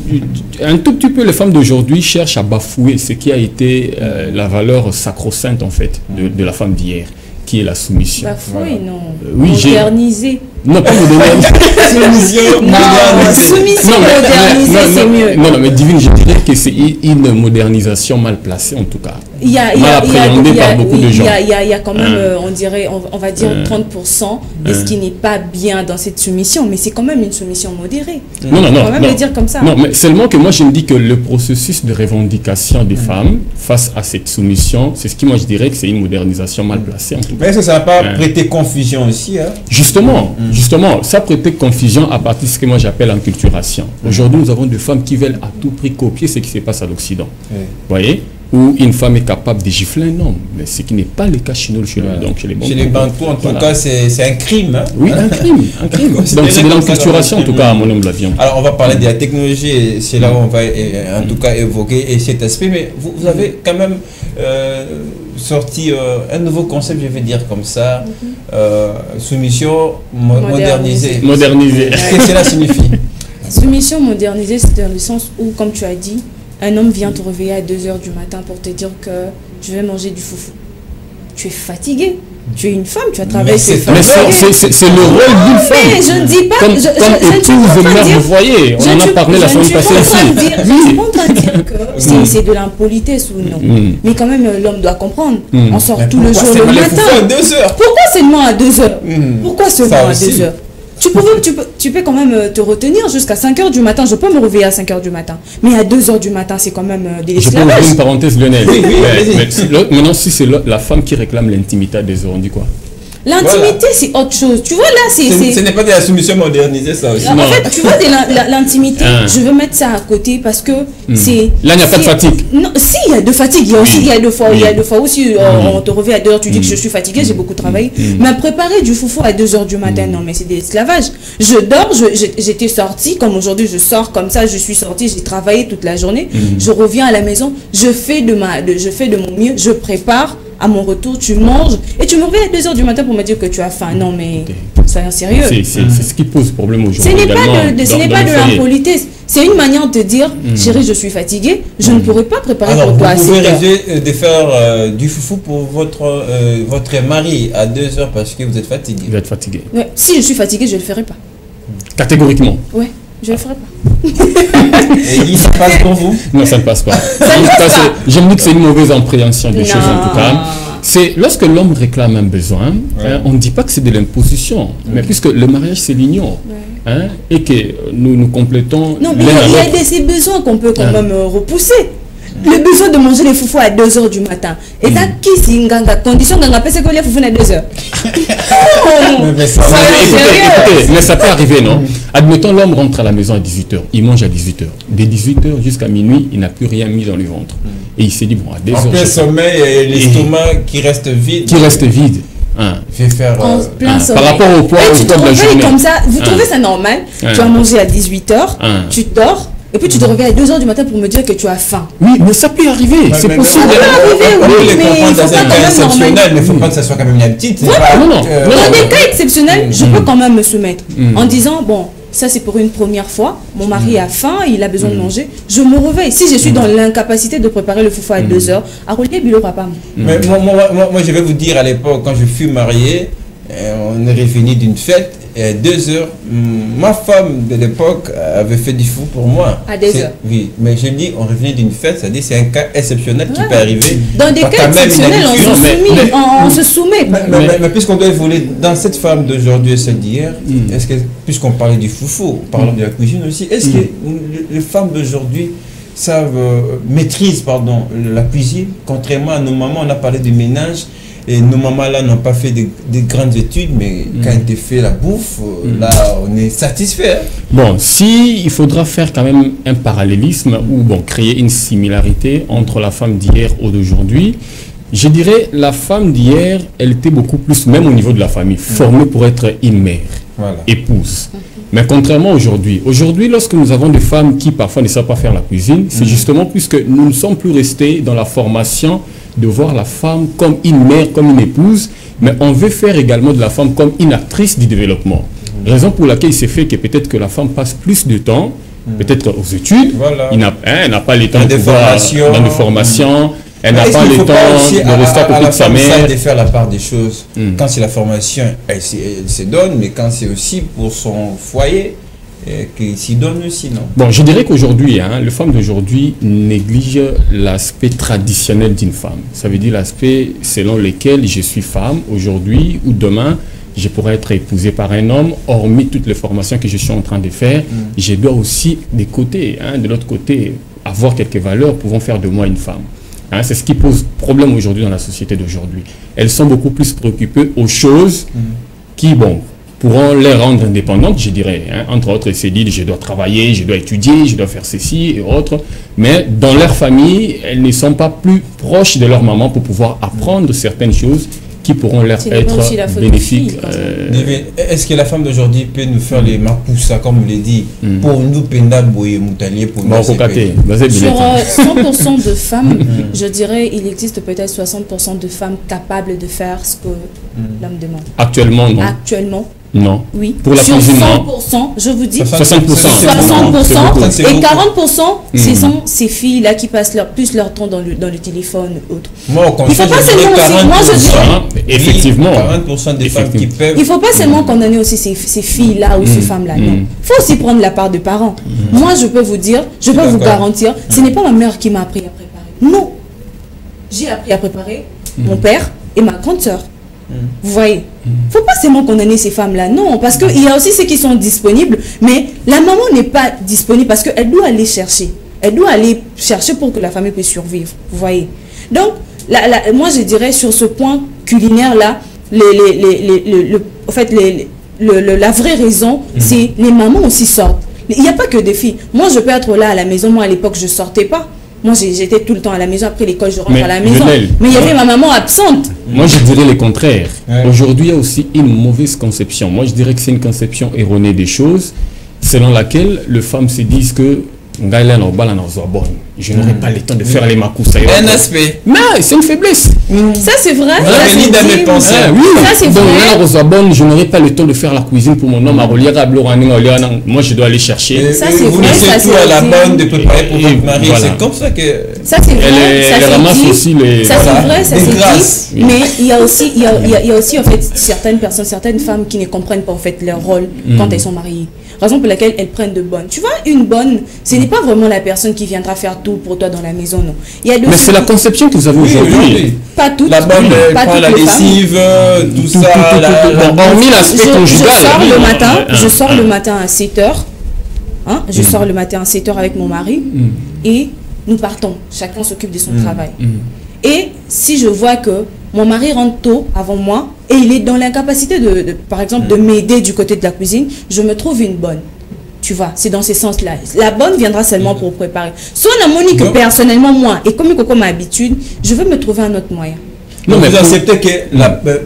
un tout petit peu, les femmes d'aujourd'hui cherchent à bafouer ce qui a été la valeur sacro-sainte, en fait, de la femme d'hier, qui est la soumission. Bafouer, non. Oui, moderniser. Non, pas moderniser. Soumission, moderniser, c'est mieux. Non, mais Divine, je dirais que c'est une modernisation mal placée, en tout cas. Mal appréhendée par beaucoup de gens. Il y a quand même, on va dire 30% de ce qui n'est pas bien dans cette soumission, mais c'est quand même une soumission modérée. Non. On va quand même le dire comme ça. Non, mais seulement que moi, je me dis que le processus de revendication des femmes face à cette soumission, c'est ce qui, moi, je dirais que c'est une modernisation mal placée, en tout cas. Mais est-ce que ça n'a pas prêté confusion aussi, hein? Justement, ça prête confusion à partir de ce que moi j'appelle enculturation. Aujourd'hui, nous avons des femmes qui veulent à tout prix copier ce qui se passe à l'Occident. Vous voyez, où une femme est capable de gifler un homme, mais ce qui n'est pas le cas chez nous, chez les Bantous, en tout cas, c'est un crime. Hein? Oui, un crime. Donc c'est de l'enculturation, en tout cas, à mon homme, la viande. Alors, on va parler de la technologie, et c'est là où on va en tout cas évoquer cet aspect, mais vous avez quand même sorti un nouveau concept, je vais dire comme ça, soumission modernisée. Qu'est-ce que cela signifie? Soumission modernisée, c'est dans le sens où, comme tu as dit, un homme vient te réveiller à 2 h du matin pour te dire que tu veux manger du foufou. Tu es fatigué. Tu es une femme, tu as travaillé. C'est le rôle d'une femme. Mais je ne dis pas. Comme épouse, mère, vous voyez, on en a parlé la semaine passée ici. Je ne suis pas en train de dire que c'est de l'impolitesse ou non. Mais quand même, l'homme doit comprendre. On sort tout le jour le matin. Pourquoi seulement à 2 h? Pourquoi seulement à 2 h? Tu peux quand même te retenir jusqu'à 5 h du matin. Je peux me réveiller à 5 h du matin. Mais à 2 h du matin, c'est quand même de l'esclavage. Je peux ouvrir une parenthèse, Lionel. Maintenant, si c'est la femme qui réclame l'intimité à 2 h, on dit quoi? L'intimité, c'est autre chose. Tu vois, là, ce n'est pas de la soumission modernisée, ça aussi. En fait, tu vois, l'intimité, je veux mettre ça à côté parce que c'est... Là, il n'y a pas de fatigue. Non, si, il y a de fatigue. Il y a aussi, il y a deux fois aussi, on te réveille à 2 h, tu dis que je suis fatiguée, j'ai beaucoup travaillé. Mais préparer du foufou à 2 h du matin, non, mais c'est de l'esclavage. Je dors, j'étais sortie, comme aujourd'hui, je sors comme ça, je suis sortie, j'ai travaillé toute la journée. Je reviens à la maison, je fais de mon mieux, je prépare. À mon retour, tu manges et tu me réveilles à 2 h du matin pour me dire que tu as faim. Non, mais soyons sérieux. C'est ce qui pose problème aujourd'hui. Ce n'est pas de l'impolitesse. C'est une manière de te dire, chérie, je suis fatiguée, je ne pourrai pas préparer pour toi. Vous pouvez rêver de faire du foufou pour votre mari à 2 h parce que vous êtes fatigué. Vous êtes fatigué. Ouais. Si je suis fatiguée, je ne le ferai pas. Catégoriquement. Oui. Je ne le ferai pas. Et ça passe pour vous? Non, ça ne passe pas. Je me dis que c'est une mauvaise appréhension des choses en tout cas. C'est lorsque l'homme réclame un besoin, on ne dit pas que c'est de l'imposition, mais puisque le mariage c'est l'union, et que nous complétons. Non, mais il y a ces besoins qu'on peut quand même repousser. Le besoin de manger les foufous à 2 h du matin. Et là, qui c'est une condition d'en passer que les foufous à 2 h? Mais ça peut arriver, non? Admettons, l'homme rentre à la maison à 18 h, il mange à 18 h. De 18 h jusqu'à minuit, il n'a plus rien mis dans le ventre. Et il s'est dit, bon, à 2 h. En plein sommeil, et l'estomac qui reste vide. Je vais faire par rapport au poids de la journée. Comme ça, vous trouvez ça normal? Tu as mangé à 18 h, tu dors. Et puis tu te réveilles à 2 h du matin pour me dire que tu as faim. Oui, mais ça peut arriver, c'est possible. Ça peut arriver, oui, mais il faut pas quand même exceptionnel, mais il ne faut pas que ça soit quand même une petite. Dans des cas exceptionnels, je peux quand même me soumettre en disant, bon, ça c'est pour une première fois, mon mari a faim, il a besoin de manger, je me réveille. Si je suis dans l'incapacité de préparer le foufou à 2 h, à Rollier Bilo Papa. Mais moi, je vais vous dire, à l'époque, quand je fus marié, on est revenu d'une fête. Et à 2 h, ma femme de l'époque avait fait du fou pour moi. À 2 h. Oui, mais je dis, on revient d'une fête, c'est-à-dire c'est un cas exceptionnel qui peut arriver. Dans des cas exceptionnels, on se soumet. Mais puisqu'on doit évoluer dans cette femme d'aujourd'hui et celle d'hier, est-ce que, puisqu'on parlait du foufou, parlons de la cuisine aussi, est-ce que les femmes d'aujourd'hui maîtrisent la cuisine, contrairement à nos mamans? On a parlé du ménage. Et nos mamans-là n'ont pas fait de grandes études, mais quand tu fais la bouffe, là, on est satisfait. Bon, il faudra faire quand même un parallélisme ou créer une similarité entre la femme d'hier et d'aujourd'hui. Je dirais, la femme d'hier, elle était beaucoup plus, même au niveau de la famille, formée pour être une mère, épouse. Mais contrairement aujourd'hui, lorsque nous avons des femmes qui parfois ne savent pas faire la cuisine, c'est justement puisque nous ne sommes plus restés dans la formation de voir la femme comme une mère, comme une épouse, mais on veut faire également de la femme comme une actrice du développement. Raison pour laquelle il s'est fait que peut-être que la femme passe plus de temps, peut-être aux études, elle n'a pas le temps de pouvoir dans des formations, elle n'a pas le temps de rester à côté de sa mère. De faire la part des choses. Quand c'est la formation, elle se donne, mais quand c'est aussi pour son foyer, qu'il s'y donne aussi, non? Bon, je dirais qu'aujourd'hui, les femmes d'aujourd'hui négligent l'aspect traditionnel d'une femme. Ça veut dire l'aspect selon lequel je suis femme aujourd'hui ou demain, je pourrais être épousée par un homme, hormis toutes les formations que je suis en train de faire. Je dois aussi, de l'autre côté, avoir quelques valeurs pouvant faire de moi une femme. C'est ce qui pose problème aujourd'hui dans la société d'aujourd'hui. Elles sont beaucoup plus préoccupées aux choses qui, pourront les rendre indépendantes, je dirais. Entre autres, elles se disent, je dois travailler, je dois étudier, je dois faire ceci et autres. Mais dans leur famille, elles ne sont pas plus proches de leur maman pour pouvoir apprendre certaines choses qui pourront leur être bénéfiques. Est-ce que la femme d'aujourd'hui peut nous faire les marpoussa, comme on l'a dit, pour nous, Penda Boye Moutalier, pour nous? Sur 100% de femmes, je dirais il existe peut-être 60% de femmes capables de faire ce que l'homme demande. Actuellement, non. Actuellement, non. Oui. Pour la sur cuisine, 100%, je vous dis 60%. 60% et 40%, ce sont ces filles-là qui passent plus leur temps dans le téléphone ou autre. Moi, il faut pas seulement aussi, moi je dis, effectivement, 40% des femmes qui peuvent. Il faut pas seulement condamner aussi ces filles-là ou ces femmes-là. Non. Il faut aussi prendre la part des parents. Moi, je peux vous dire, je peux vous garantir, ce n'est pas ma mère qui m'a appris à préparer. Non. J'ai appris à préparer mon père et ma grande sœur. Vous voyez, faut pas seulement condamner ces femmes-là, non, parce qu'il y a aussi ceux qui sont disponibles, mais la maman n'est pas disponible parce qu'elle doit aller chercher. Elle doit aller chercher pour que la famille puisse survivre, vous voyez. Donc, moi je dirais sur ce point culinaire-là, en fait, la vraie raison, c'est les mamans aussi sortent. Il n'y a pas que des filles. Moi, je peux être là à la maison, moi à l'époque, je ne sortais pas. Moi, j'étais tout le temps à la maison. Après l'école, je rentre à la maison. Mais il y avait ma maman absente. Moi, je dirais le contraire. Aujourd'hui, il y a aussi une mauvaise conception. Moi, je dirais que c'est une conception erronée des choses, selon laquelle les femmes se disent que je n'aurai pas le temps de faire les makoussa. Un aspect. Mais c'est une faiblesse. Ça, c'est vrai. Ça, c'est vrai. Je n'aurai pas le temps de faire la cuisine pour mon homme. Moi, je dois aller chercher. Ça, c'est vous laissez tout à la bonne de préparer pour votre mari. C'est comme ça que... Ça, c'est vrai. Elle ramasse aussi les... Ça, c'est vrai. Ça, c'est dit. Mais il y a aussi, en fait, certaines personnes, certaines femmes qui ne comprennent pas, en fait, leur rôle quand elles sont mariées. Raison pour laquelle elles prennent de bonnes. Tu vois, une bonne, ce n'est pas vraiment la personne qui viendra faire tout pour toi dans la maison, non. Mais c'est la conception que vous avez aujourd'hui. Pas toutes. La bonne, prend la lessive, tout ça. Hormis l'aspect conjugal. Je sors le matin à 7h. Je sors le matin à 7h avec mon mari. Et nous partons. Chacun s'occupe de son travail. Et si je vois que mon mari rentre tôt avant moi et il est dans l'incapacité par exemple, de m'aider du côté de la cuisine, je me trouve une bonne. Tu vois, c'est dans ce sens-là. La bonne viendra seulement pour préparer. Soit on a monique que personnellement, moi, et comme ma habitude, je veux me trouver un autre moyen. Non, mais vous acceptez que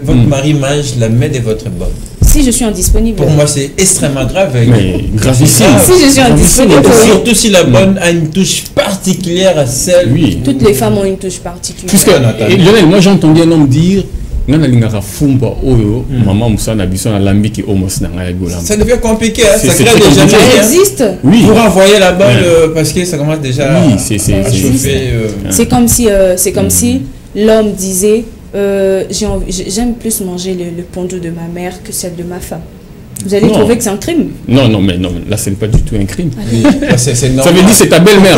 votre mari mange la main de votre bonne. Si je suis indisponible. Pour moi, c'est extrêmement grave. Mais gravissime. Si je suis indisponible. Surtout si la bonne a une touche particulière à celle. Oui. Toutes les femmes ont une touche particulière. Puisque, Lionel, moi j'ai entendu un homme dire ça devient compliqué, hein? Ça crée déjà. Ça existe. Oui. Pour envoyer la bonne parce que ça commence déjà à chauffer. C'est comme si l'homme disait j'aime plus manger le pondu de ma mère que celle de ma femme. Vous allez trouver que c'est un crime. Non, mais là, ce n'est pas du tout un crime. Ça veut dire c'est ta belle-mère.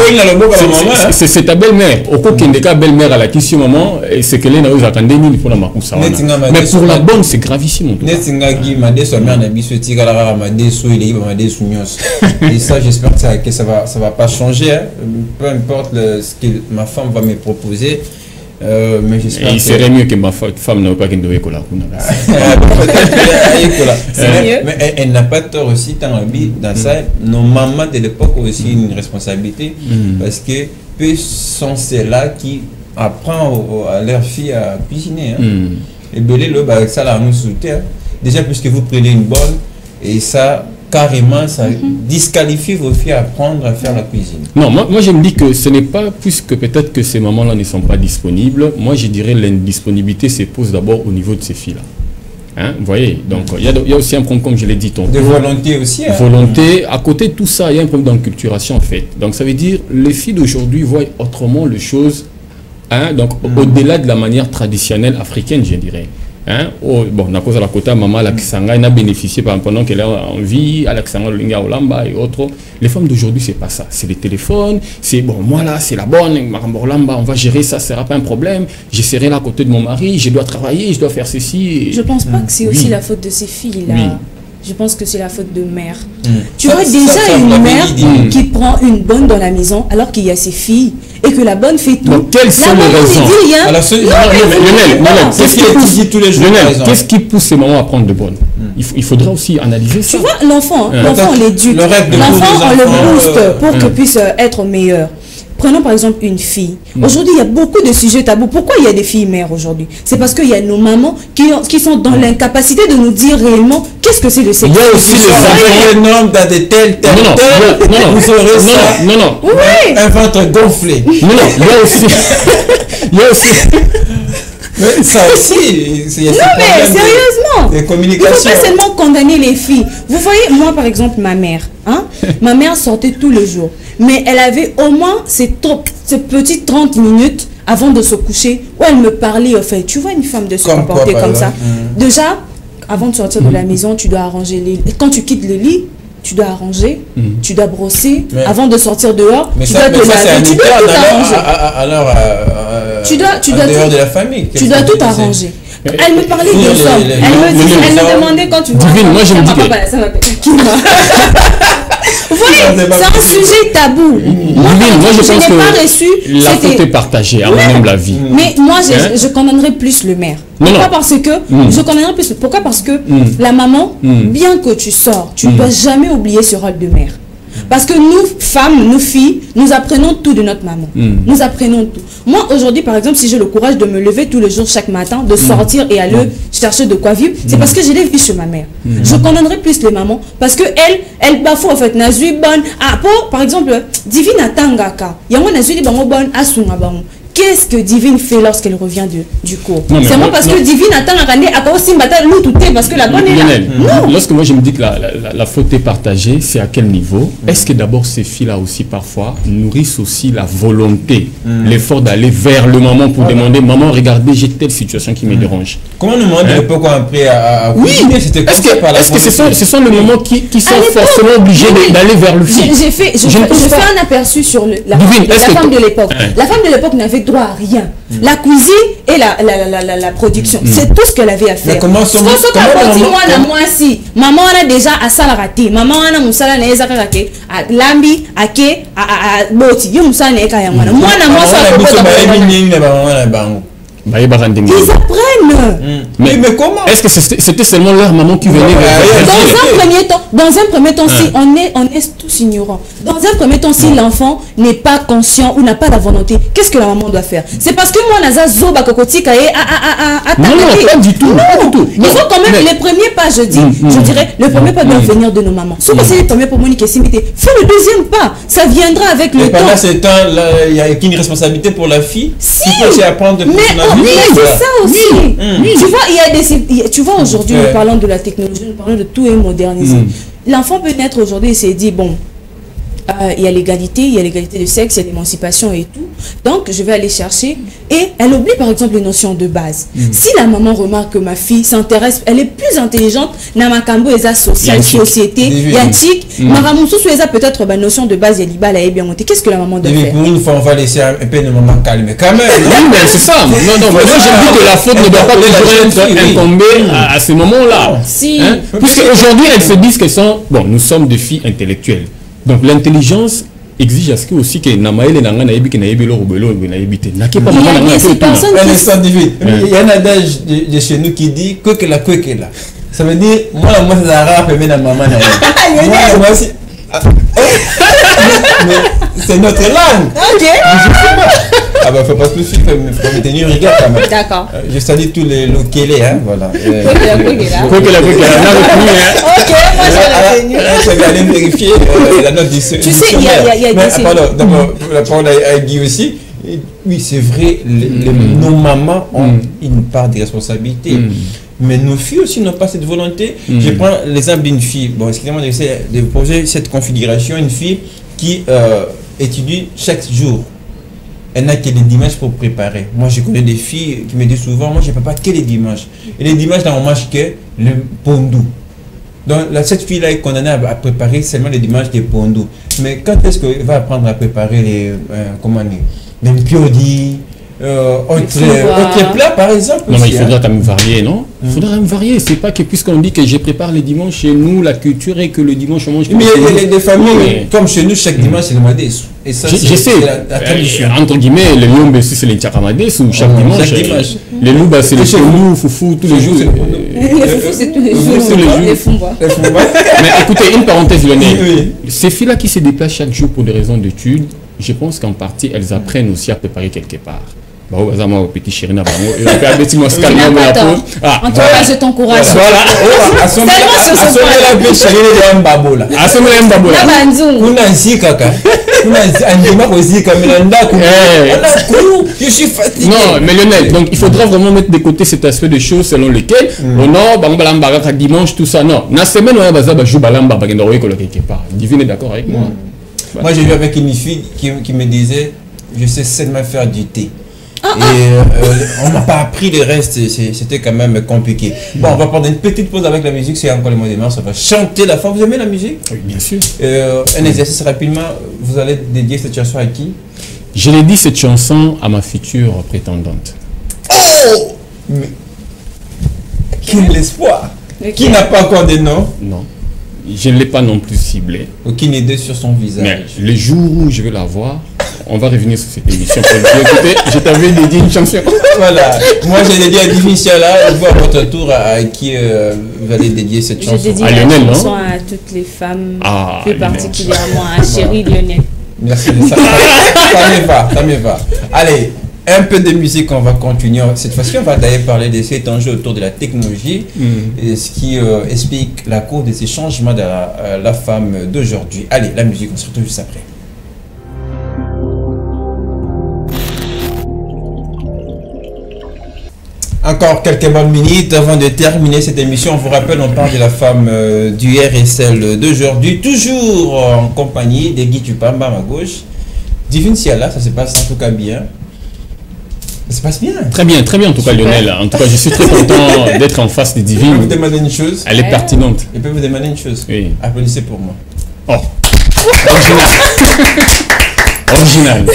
C'est ta belle-mère. Au cas où ta belle-mère à la question maman, c'est que les naïs attendent pour la makoussa. Mais pour la bonne, c'est gravissime. Et ça, j'espère que ça va pas changer. Peu importe ce que ma femme va me proposer. Mais j'espère il serait mieux que ma femme n'ait pas qu'une douée cola. Mais elle n'a pas tort aussi dans ça. Nos mamans de l'époque ont aussi une responsabilité parce que peu sont celles-là qui apprennent à leurs filles à cuisiner. Et belé le ça là nous soutient. Déjà puisque vous prenez une bonne et ça carrément, ça disqualifie vos filles à apprendre à faire la cuisine? Non, moi je me dis que ce n'est pas, puisque peut-être que ces mamans-là ne sont pas disponibles, moi je dirais l'indisponibilité se pose d'abord au niveau de ces filles-là. Hein, vous voyez, donc il y a aussi un problème, comme je l'ai dit tantôt. De volonté aussi. Hein. Volonté. À côté de tout ça, il y a un problème d'enculturation en fait. Donc ça veut dire les filles d'aujourd'hui voient autrement les choses, hein, donc au-delà de la manière traditionnelle africaine, je dirais. Hein? Bon, à cause de la quota, maman, elle a bénéficié pendant qu'elle est en vie, Alexandra Linga Olamba et autres. Les femmes d'aujourd'hui, c'est pas ça. C'est les téléphones, c'est bon, moi là, c'est la bonne, Marambo Olamba, on va gérer ça, ça sera pas un problème. Je serai là à côté de mon mari, je dois travailler, je dois faire ceci. Je pense pas que c'est aussi la faute de ces filles-là. Oui. Je pense que c'est la faute de mère. Tu vois, une mère qui prend une bonne dans la maison alors qu'il y a ses filles et que la bonne fait tout. Donc, quelles sont les raisons? Qu'est-ce qui pousse ces mamans à prendre de bonnes? Il faudra aussi analyser ça. Tu vois, l'enfant, on l'éduque. L'enfant, on le booste pour qu'il puisse être meilleur. Prenons par exemple une fille. Aujourd'hui, il y a beaucoup de sujets tabous. Pourquoi il y a des filles mères aujourd'hui? C'est parce qu'il y a nos mamans qui sont dans l'incapacité de nous dire réellement qu'est-ce que c'est le sexe. Il y a aussi les normes dans des tels. Vous aurez ça. Un ventre gonflé. Non, il y a aussi. Mais ça aussi, non mais sérieusement, de communication. Il ne faut pas seulement condamner les filles. Vous voyez, moi par exemple, ma mère, ma mère sortait tous les jours. Mais elle avait au moins ces petites 30 minutes avant de se coucher où elle me parlait, en fait, tu vois une femme de se comporter comme ça. Déjà, avant de sortir de la maison, tu dois arranger les lits. Quand tu quittes le lit, tu dois arranger, tu dois brosser. Avant de sortir dehors, tu dois te laver. Tu dois tout arranger. Alors, tu dois dehors de la famille. Tu dois tout arranger. Elle me parlait de ça. Elle me demandait quand tu vas. Divine, moi je me dis vous voyez, c'est un sujet tabou. Moi je pense n'ai pas reçu. La faute est partagée, à mon humble avis. Mais moi, je condamnerais plus le maire. Pourquoi? Parce que je condamnerais plus. Pourquoi? Parce que la maman, bien que tu sors, tu ne dois jamais oublier ce rôle de mère. Parce que nous, femmes, nous filles, nous apprenons tout de notre maman. Nous apprenons tout. Moi, aujourd'hui, par exemple, si j'ai le courage de me lever tous les jours, chaque matin, de sortir et aller chercher de quoi vivre, c'est parce que je l'ai vu chez ma mère. Je condamnerai plus les mamans parce que elle bafoue en fait. Nazui bonne. Par exemple, Divine Atangaka. Yango Nazui bango bonne asunga bango. Qu'est-ce que Divine fait lorsqu'elle revient du cours? C'est moi parce que Divine attend à rendre à aussi parce que la bonne est là. Lorsque moi je me dis que la faute est partagée, c'est à quel niveau? Est-ce que d'abord ces filles-là aussi parfois nourrissent aussi la volonté, l'effort d'aller vers le maman pour demander maman, regardez, j'ai telle situation qui me dérange. Comment nous demander pourquoi après à est-ce que ce sont les mamans qui sont forcément obligés d'aller vers le fils? J'ai fait un aperçu sur la femme de l'époque. La femme de l'époque n'avait droit à rien. La cuisine et la production. C'est tout ce qu'elle avait à faire. Mais comment maman a déjà à salarati. Maman a musala na ezaka kake lambi ake a boti. Yo musala na eka yamwana. Mwana moi ils apprennent. Mais comment? Est-ce que c'était seulement leur maman qui venait Dans un premier temps, si on est tous ignorants. Dans un premier temps, si l'enfant n'est pas conscient ou n'a pas la volonté, qu'est-ce que la maman doit faire? C'est parce que moi, Naza Zoba Kokotika non, pas du tout. Il faut quand même les premiers pas, je dirais, le premier pas doit venir de nos mamans. Si c'est les premiers pour Monique et Simité, fais le deuxième pas. Ça viendra avec le temps. Et pendant ce temps, il y a une responsabilité pour la fille. Si. Il faut apprendre de mais c'est ça aussi. Tu vois, tu vois aujourd'hui, nous parlons de la technologie, nous parlons de tout est modernisé. L'enfant peut naître aujourd'hui et s'est dit, bon, il y a l'égalité de sexe, il y a l'émancipation et tout. Donc, je vais aller chercher. Et elle oublie, par exemple, les notions de base. Si la maman remarque que ma fille s'intéresse, elle est plus intelligente, Namakambo et sa société, yantique, Maramousou et sa peut-être la notion de base, elle est bien montée. Qu'est-ce que la maman doit faire? Pour une fois, on va laisser un peu de maman calmer. Quand même. Oui, mais c'est ça. Non, moi, je dis que la faute ne doit pas toujours être incombée à ce moment-là. Si. Puisque aujourd'hui, elles se disent qu'elles sont, bon, nous sommes des filles intellectuelles. Donc l'intelligence exige à ce que aussi que Namaël et Nanga naïbi que naïbi l'or belo naïbité. N'a pas maman Nanga tout. Un instant divin. Il y a un adage de chez nous qui dit que la ça veut dire moi c'est la rare mais la maman moi aussi. Mais c'est notre langue. OK. Ah bah faut pas tout de suite, faut me tenir rigueur quand même. D'accord. Je salue tous les locaux, hein, voilà. Quoi que la Ok, moi j'ai retenu. Je vais aller vérifier la note du Tu sais, il y a des... Pardon, d'abord, la parole à Guy aussi. Oui, c'est vrai, nos mamans ont une part de responsabilité. Mais nos filles aussi n'ont pas cette volonté. Je prends l'exemple d'une fille. Bon, excusez-moi de poser cette configuration. Une fille qui étudie chaque jour. Elle n'a que les dimanches pour préparer. Moi, je connais des filles qui me disent souvent, moi, je ne prépare que les dimanches. Et les dimanches, on mange que le pondou. Donc, cette fille-là est condamnée à préparer seulement les dimanches des pondou. Mais quand est-ce qu'elle va apprendre à préparer les piodis, autres plats, par exemple? Non, mais il faudra quand même varier, non? Il faudra quand même varier. C'est pas que puisqu'on dit que je prépare les dimanches chez nous, la culture est que le dimanche on mange. Mais il y a des familles, comme chez nous, chaque dimanche, c'est le mois d'août. Et ça, c'est la tradition. Entre guillemets, les lions, c'est les tchakamades ou chaque dimanche. Les loups, c'est les chelous, foufou, tous les jours. Les foufou, c'est tous les jours. Les fumba. Mais écoutez, une parenthèse, Lionel. Ces filles-là qui se déplacent chaque jour pour des raisons d'études, je pense qu'en partie, elles apprennent aussi à préparer quelque part. En tout cas, je t'encourage. Je suis fatigué. Non, mais Lionel, donc il faudra vraiment mettre de côté cet aspect de choses selon lesquelles dimanche, tout ça. Non, la semaine, on va jouer balamba quelque part. Divine est d'accord avec moi. Moi, j'ai vu avec une fille qui me disait, je sais seulement faire du thé. Et on m'a pas appris le reste, c'était quand même compliqué. Bon, on va prendre une petite pause avec la musique, c'est encore le mois de mars, on va chanter la fin. Vous aimez la musique? Oui, bien sûr. Un exercice rapidement, vous allez dédier cette chanson à qui? Je l'ai dit, cette chanson à ma future prétendante. Oh! Mais quel espoir! Qui n'a pas encore de nom? Non. Je ne l'ai pas non plus ciblé. Aucune idée sur son visage. Mais le jour où je vais la voir, on va revenir sur cette émission pour dire, écoutez, je t'avais dédié une chanson. Voilà. Moi, j'ai dédié à Difficile là. Je vois à votre tour à qui vous allez dédier cette chanson. Je dédie la Lionel, chanson à toutes les femmes, plus Lionel. particulièrement à Chérie Lionel. Merci. Ça me va. Allez. Un peu de musique, on va continuer. Cette fois-ci, on va d'ailleurs parler de cet enjeu autour de la technologie, et ce qui explique la cause de ces changements de la femme d'aujourd'hui. Allez, la musique, on se retrouve juste après. Encore quelques bonnes minutes avant de terminer cette émission. On vous rappelle, on parle de la femme du RSL d'aujourd'hui, toujours en compagnie de Guy Tupamba à ma gauche. Divine Siala, ça se passe en tout cas bien. Ça se passe bien. Très bien en tout cas, Lionel. En tout cas, je suis très content d'être en face de Divine. Je peux vous demander une chose. Elle est pertinente. Je peux vous demander une chose. Oui. Applaudissez pour moi. Oh. Original.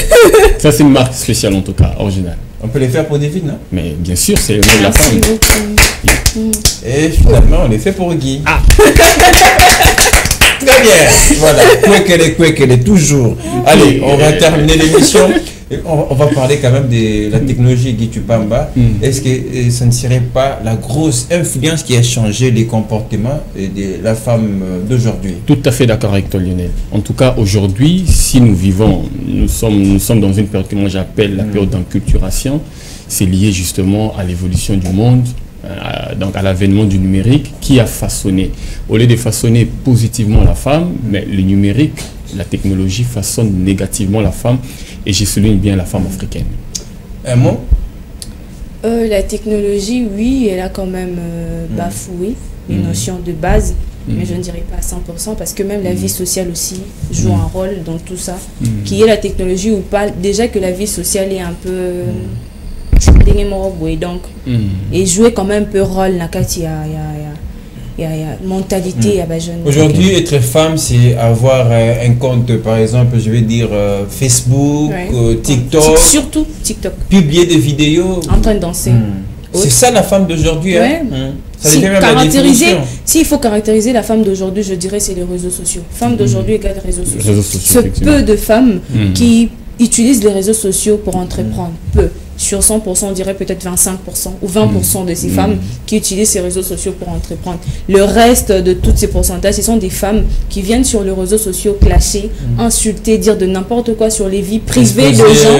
Ça, c'est une marque spéciale en tout cas. Original. On peut les faire pour Divine, non? Mais bien sûr, c'est le nom de la femme. Merci beaucoup. Et finalement, on les fait pour Guy. Ah. Très bien. Voilà. Quoi qu'elle est toujours. Allez, on va terminer l'émission. On va parler quand même de la technologie Guy Tupamba. Est-ce que ça ne serait pas la grosse influence qui a changé les comportements de la femme d'aujourd'hui? Tout à fait d'accord avec toi, Lionel. En tout cas, aujourd'hui, si nous vivons, nous sommes dans une période que moi j'appelle la période d'enculturation. C'est lié justement à l'évolution du monde, donc à l'avènement du numérique qui a façonné, au lieu de façonner positivement la femme, mais le numérique, la technologie façonne négativement la femme, et je souligne bien la femme africaine. Un mot? La technologie, oui, elle a quand même bafoué les notions de base, mais je ne dirais pas à 100%, parce que même la vie sociale aussi joue un rôle dans tout ça. Qu'il y ait la technologie ou pas, déjà que la vie sociale est un peu... donc, et jouer quand même un peu rôle, il y a mentalité. Aujourd'hui, être femme, c'est avoir un compte, par exemple, je vais dire Facebook, TikTok. Surtout TikTok. Publier des vidéos. En train de danser. C'est ça la femme d'aujourd'hui. Ouais. S'il faut caractériser la femme d'aujourd'hui, je dirais c'est les réseaux sociaux. Femme d'aujourd'hui égale réseaux sociaux. Ce peu de femmes qui utilisent les réseaux sociaux pour entreprendre. Peu. sur 100%, on dirait peut-être 25% ou 20% de ces femmes qui utilisent ces réseaux sociaux pour entreprendre. Le reste de tous ces pourcentages, ce sont des femmes qui viennent sur les réseaux sociaux clasher, insulter, dire de n'importe quoi sur les vies privées de gens.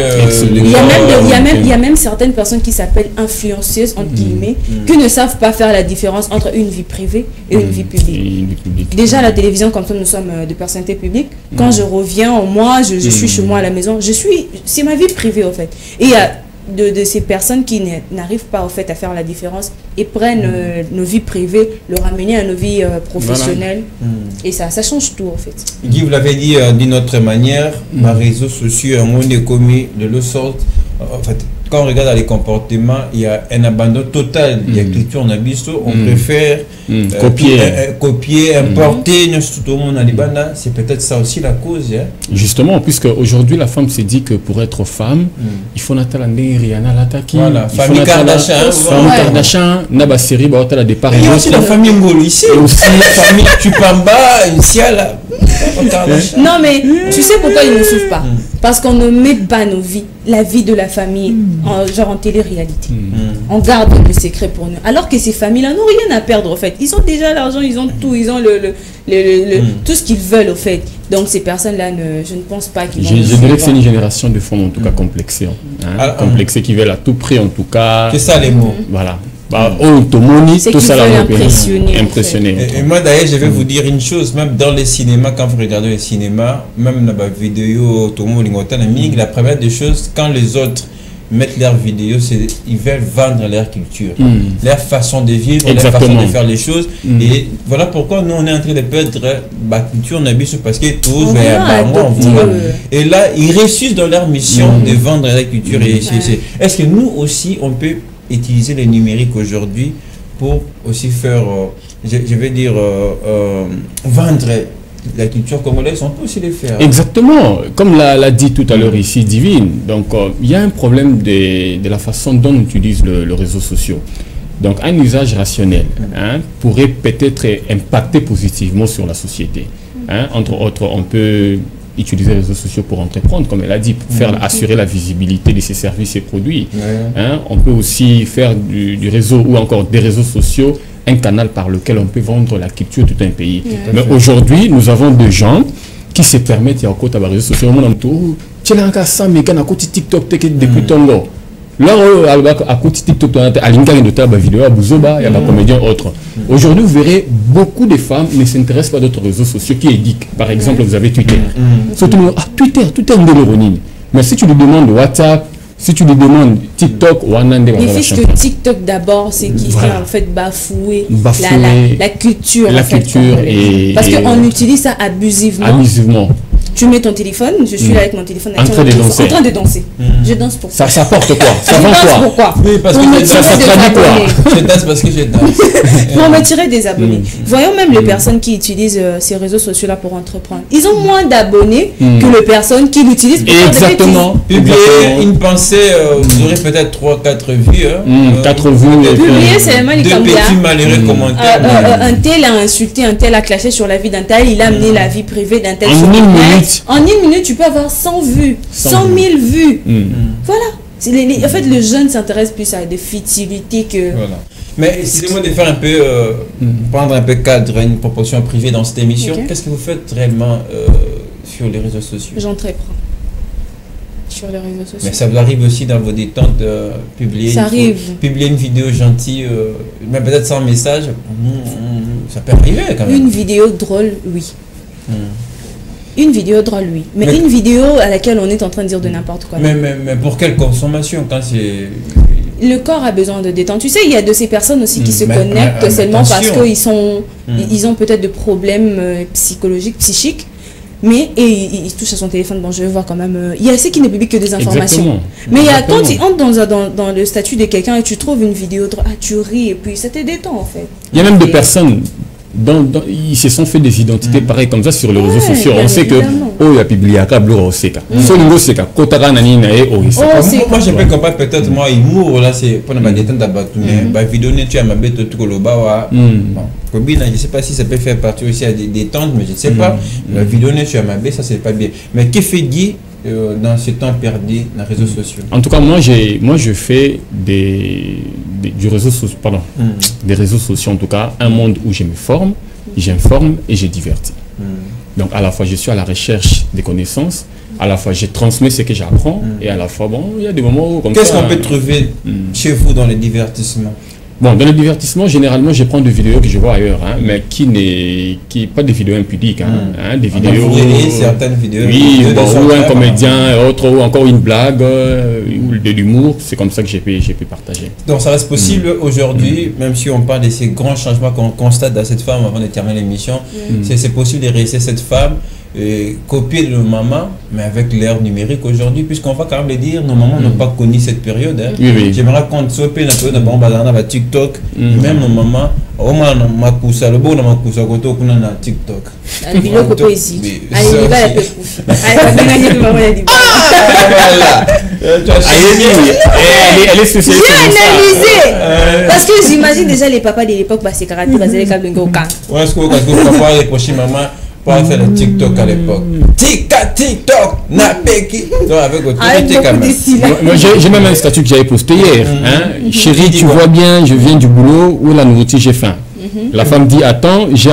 Il y a même certaines personnes qui s'appellent influenceuses, entre guillemets, qui ne savent pas faire la différence entre une vie privée et une vie publique. Déjà, à la télévision, comme ça, nous sommes de personnalités publiques. Quand je reviens, moi, je suis chez moi à la maison. C'est ma vie privée, en fait. Et il y a de ces personnes qui n'arrivent pas, en fait, à faire la différence et prennent nos vies privées, le ramener à nos vies professionnelles. Et ça change tout, en fait. Guy, vous l'avez dit d'une autre manière, les réseaux sociaux, on est commis de l'autre sorte. En fait, quand on regarde les comportements, il y a un abandon total de la culture en abisso. On préfère copier, importer, tout le monde à l'Ibana. C'est peut-être ça aussi la cause. Hein? Justement, puisque aujourd'hui la femme s'est dit que pour être femme, il faut n'attendre Rihanna Lataki. Voilà, famille Kardashian. Famille Kardashian, Naba série, bah la départ. Il y a aussi la famille Ngolo ici. Et aussi la famille Tupamba, Nsiala. Non, mais tu sais pourquoi ils ne suivent pas? Parce qu'on ne met pas nos vies, la vie de la famille, genre en télé-réalité. On garde le secret pour nous. Alors que ces familles-là n'ont rien à perdre, en fait. Ils ont déjà l'argent, ils ont tout, ils ont tout ce qu'ils veulent, en fait. Donc ces personnes-là, je ne pense pas qu'ils vont... Je dirais que c'est une génération de femmes, en tout cas, complexées. Complexées, qui veulent à tout prix, en tout cas... C'est ça les mots. Voilà. Tout ça impressionner. Et moi d'ailleurs je vais vous dire une chose, même dans les cinémas, quand vous regardez les cinémas, même dans la vidéo la première des choses, quand les autres mettent leurs vidéos, c'est ils veulent vendre leur culture, leur façon de vivre, leur façon de faire les choses. Et voilà pourquoi nous on est en train de perdre la culture parce que tous et là ils réussissent dans leur mission de vendre leur culture. Est-ce que nous aussi on peut utiliser le numérique aujourd'hui pour aussi faire, je vais dire, vendre la culture congolaise? On peut aussi le faire. Exactement, comme l'a dit tout à l'heure ici Divine. Donc il y a un problème de la façon dont on utilise le réseau social. Donc un usage rationnel pourrait peut-être impacter positivement sur la société. Entre autres, on peut utiliser les réseaux sociaux pour entreprendre, comme elle a dit, pour assurer la visibilité de ses services et produits. On peut aussi faire du réseau ou encore des réseaux sociaux un canal par lequel on peut vendre la culture de tout un pays. Mais aujourd'hui, nous avons des gens qui se permettent, il y a encore des réseaux sociaux, on a tout, tu as encore 100 mégas à côté TikTok depuis ton lot. Là, à côté TikTok, il y a des vidéos à Bouzoba, il y a des comédiens autres. Aujourd'hui, vous verrez, beaucoup de femmes ne s'intéressent pas à d'autres réseaux sociaux qui édiquent. Par exemple, vous avez Twitter. Surtout, Twitter est une déléronine. Mais si tu lui demandes WhatsApp, si tu lui demandes TikTok, mais puisque TikTok d'abord, c'est qui fait en fait bafouer la culture. Parce qu'on utilise ça abusivement. Tu mets ton téléphone, je suis là avec mon téléphone en train de danser. Je danse pour ça. Ça porte quoi? Ça vend quoi? Pourquoi? Oui, parce que je danse parce que je danse. Pour me tirer des abonnés. Voyons même les personnes qui utilisent ces réseaux sociaux-là pour entreprendre. Ils ont moins d'abonnés que les personnes qui l'utilisent pour Exactement. Publier une pensée, vous aurez peut-être 3-4 vues. 4 vues. Publier, c'est même deux petits malheureux commentaires. Un tel a insulté, un tel a clashé sur la vie d'un tel, il a amené la vie privée d'un tel sur en une minute, tu peux avoir 100 vues, 100 000 vues. Voilà. En fait, le jeune s'intéresse plus à des futilités que... Voilà. Mais excusez-moi de faire un peu, prendre un peu cadre, une proportion privée dans cette émission. Qu'est-ce que vous faites réellement sur les réseaux sociaux? J'entreprends sur les réseaux sociaux. Mais ça vous arrive aussi dans vos détentes de publier une vidéo gentille, même peut-être sans message, ça peut arriver quand même. Une vidéo drôle, oui. Une vidéo drôle, oui. Mais une vidéo à laquelle on est en train de dire de n'importe quoi. Mais pour quelle consommation quand c'est... Le corps a besoin de détente. Tu sais, il y a de ces personnes aussi qui se connectent seulement parce qu'ils ont peut-être des problèmes psychologiques, psychiques. Mais il touche à son téléphone, bon je vais voir quand même. Il y a ceux qui ne publient que des informations. Mais quand tu entres dans le statut de quelqu'un et tu trouves une vidéo, tu ris et puis ça te détend en fait. Il y a même des personnes... ils se sont fait des identités pareilles comme ça sur les réseaux sociaux. On sait que il y a publié à Kablo Oseka. Moi je peux comprendre peut-être moi humour là c'est pour ma détente d'abord mais vidéo tu as ma bête tout le bas je sais pas si ça peut faire partie aussi à des détentes mais je ne sais pas la vidéo tu as ma bête ça c'est pas bien mais que fait Guy dans ce temps perdu dans les réseaux sociaux? En tout cas, moi je fais des réseaux sociaux, en tout cas, un monde où je me forme, j'informe et je divertis. Donc à la fois je suis à la recherche des connaissances, à la fois je transmets ce que j'apprends et à la fois, bon, il y a des moments où... Qu'est-ce qu'on peut trouver chez vous dans les divertissements? Bon, dans le divertissement, généralement, je prends des vidéos que je vois ailleurs, hein, mais qui pas des vidéos impudiques, des vidéos... Vous voyez certaines vidéos... Oui, ou un comédien, autre, ou encore une blague, ou de l'humour, c'est comme ça que j'ai pu partager. Donc ça reste possible aujourd'hui, même si on parle de ces grands changements qu'on constate dans cette femme avant de terminer l'émission, c'est possible de réussir cette femme, copier de nos mamans, mais avec l'ère numérique aujourd'hui, puisqu'on va quand même le dire, nos mamans n'ont pas connu cette période. Hein. Oui. J'aimerais qu'on soit peu la période de TikTok, même nos mamans, au moins le bon dans ma cousa côté on a TikTok. Elle est spécialiste. J'ai analysé parce que j'imagine déjà les papas de l'époque, c'est karaté, les câbles de Gokan. Ouais, est-ce que papa reprocher maman pour faire le TikTok à l'époque? TikTok, n'a péki. Avec moi, j'ai même un statut que j'avais posté hier. Chérie, tu vois bien, je viens du boulot où la nourriture, j'ai faim. La femme dit, attends, je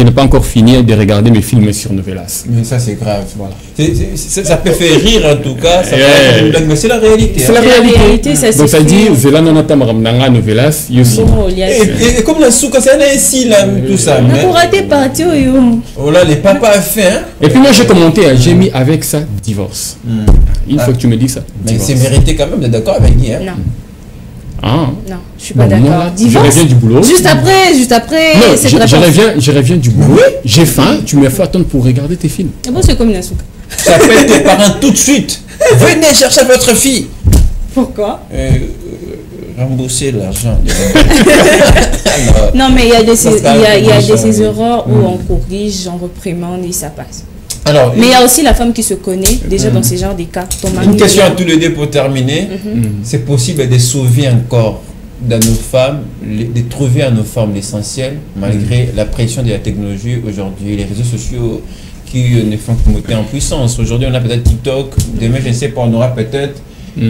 n'ai pas encore fini de regarder mes films sur Novelas. Mais ça, c'est grave. Voilà. Ça peut faire rire en tout cas, mais c'est la réalité. C'est la réalité, ça. Donc ça dit, Zela Nanata Maramnanga Novelas, Yossi. Et comme la souka, c'est ici, là, tout ça. On a raté parti, oh là, les papas ont fait. Et puis moi, j'ai commenté, j'ai mis avec ça, divorce. Une fois que tu me dis ça. Mais c'est mérité quand même d'être d'accord avec lui. Non. Ah. Non, je suis pas d'accord. Je reviens du boulot. Juste après. Non, je reviens du boulot. J'ai faim. Tu me fais attendre pour regarder tes films. Et bon, c'est comme une souka. J'appelle tes parents tout de suite. Venez chercher votre fille. Pourquoi? Rembourser l'argent. Non, mais il y a des erreurs où on corrige, on reprimande et ça passe. Alors, mais il y a aussi la femme qui se connaît déjà dans ce genre de cas. Une question à tous les deux pour terminer. C'est possible de sauver encore dans nos femmes, de trouver à nos femmes l'essentiel malgré la pression de la technologie aujourd'hui, les réseaux sociaux qui ne font que monter en puissance. Aujourd'hui, on a peut-être TikTok, demain, je ne sais pas, on aura peut-être oui,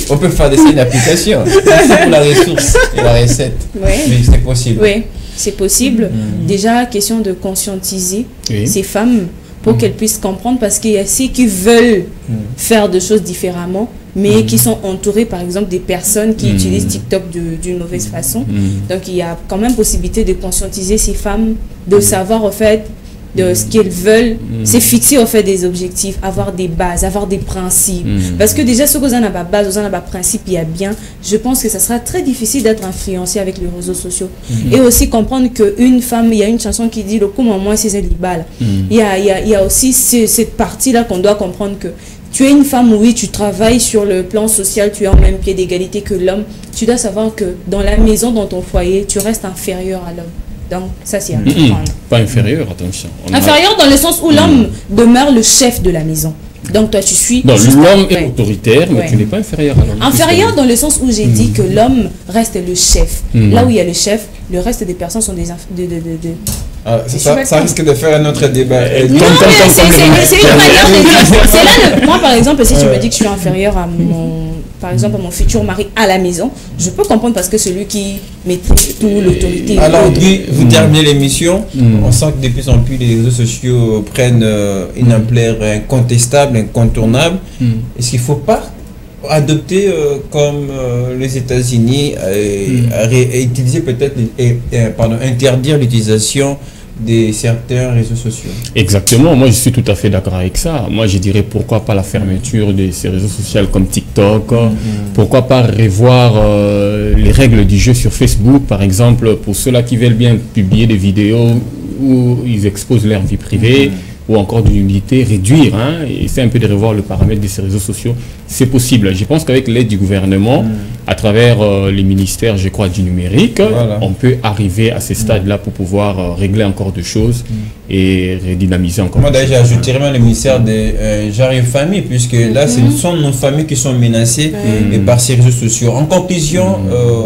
on peut faire des applications pour la ressource et la recette. Oui. Mais c'est possible. Oui, c'est possible. Déjà, question de conscientiser ces femmes pour qu'elles puissent comprendre, parce qu'il y a ceux qui veulent faire des choses différemment, mais qui sont entourés par exemple des personnes qui utilisent TikTok d'une mauvaise façon. Donc il y a quand même possibilité de conscientiser ces femmes, de savoir en fait de ce qu'elles veulent, c'est fixer en fait des objectifs, avoir des bases, avoir des principes. Parce que déjà, ce que vous avez pas base, vous avez pas principe, il y a bien, je pense que ça sera très difficile d'être influencé avec les réseaux sociaux. Et aussi comprendre qu'une femme, il y a une chanson qui dit, le comment moi c'est Zalibal. Il y a aussi cette partie-là qu'on doit comprendre que tu es une femme, oui, tu travailles sur le plan social, tu es en même pied d'égalité que l'homme. Tu dois savoir que dans la maison, dans ton foyer, tu restes inférieur à l'homme. Donc, ça, c'est à comprendre. Pas inférieur, attention. Inférieur dans le sens où l'homme demeure le chef de la maison. Donc, toi, tu suis... Donc, l'homme est autoritaire, mais tu n'es pas inférieur à l'homme. Inférieur dans le sens où j'ai dit que l'homme reste le chef. Là où il y a le chef, le reste des personnes sont des... ça risque de faire un autre débat. Non, mais c'est une manière de dire. C'est là, moi, par exemple, si tu me dis que je suis inférieur à mon futur mari à la maison, je peux comprendre parce que celui qui maîtrise tout, l'autorité. Alors, Guy, vous terminez l'émission. On sent que de plus en plus les réseaux sociaux prennent une ampleur incontestable, incontournable. Est-ce qu'il ne faut pas adopter comme les États-Unis, utiliser peut-être, interdire l'utilisation de certains réseaux sociaux? Exactement, moi je suis tout à fait d'accord avec ça. Moi je dirais pourquoi pas la fermeture de ces réseaux sociaux comme TikTok, pourquoi pas revoir les règles du jeu sur Facebook par exemple, pour ceux-là qui veulent bien publier des vidéos où ils exposent leur vie privée, ou encore de l'unité, réduire, et essayer un peu de revoir le paramètre de ces réseaux sociaux, c'est possible. Je pense qu'avec l'aide du gouvernement, à travers les ministères, je crois, du numérique, on peut arriver à ces stades-là pour pouvoir régler encore des choses et redynamiser encore. Moi d'ailleurs j'ai ajouté vraiment le ministère des genre et famille, puisque là ce sont nos familles qui sont menacées et par ces réseaux sociaux. En conclusion...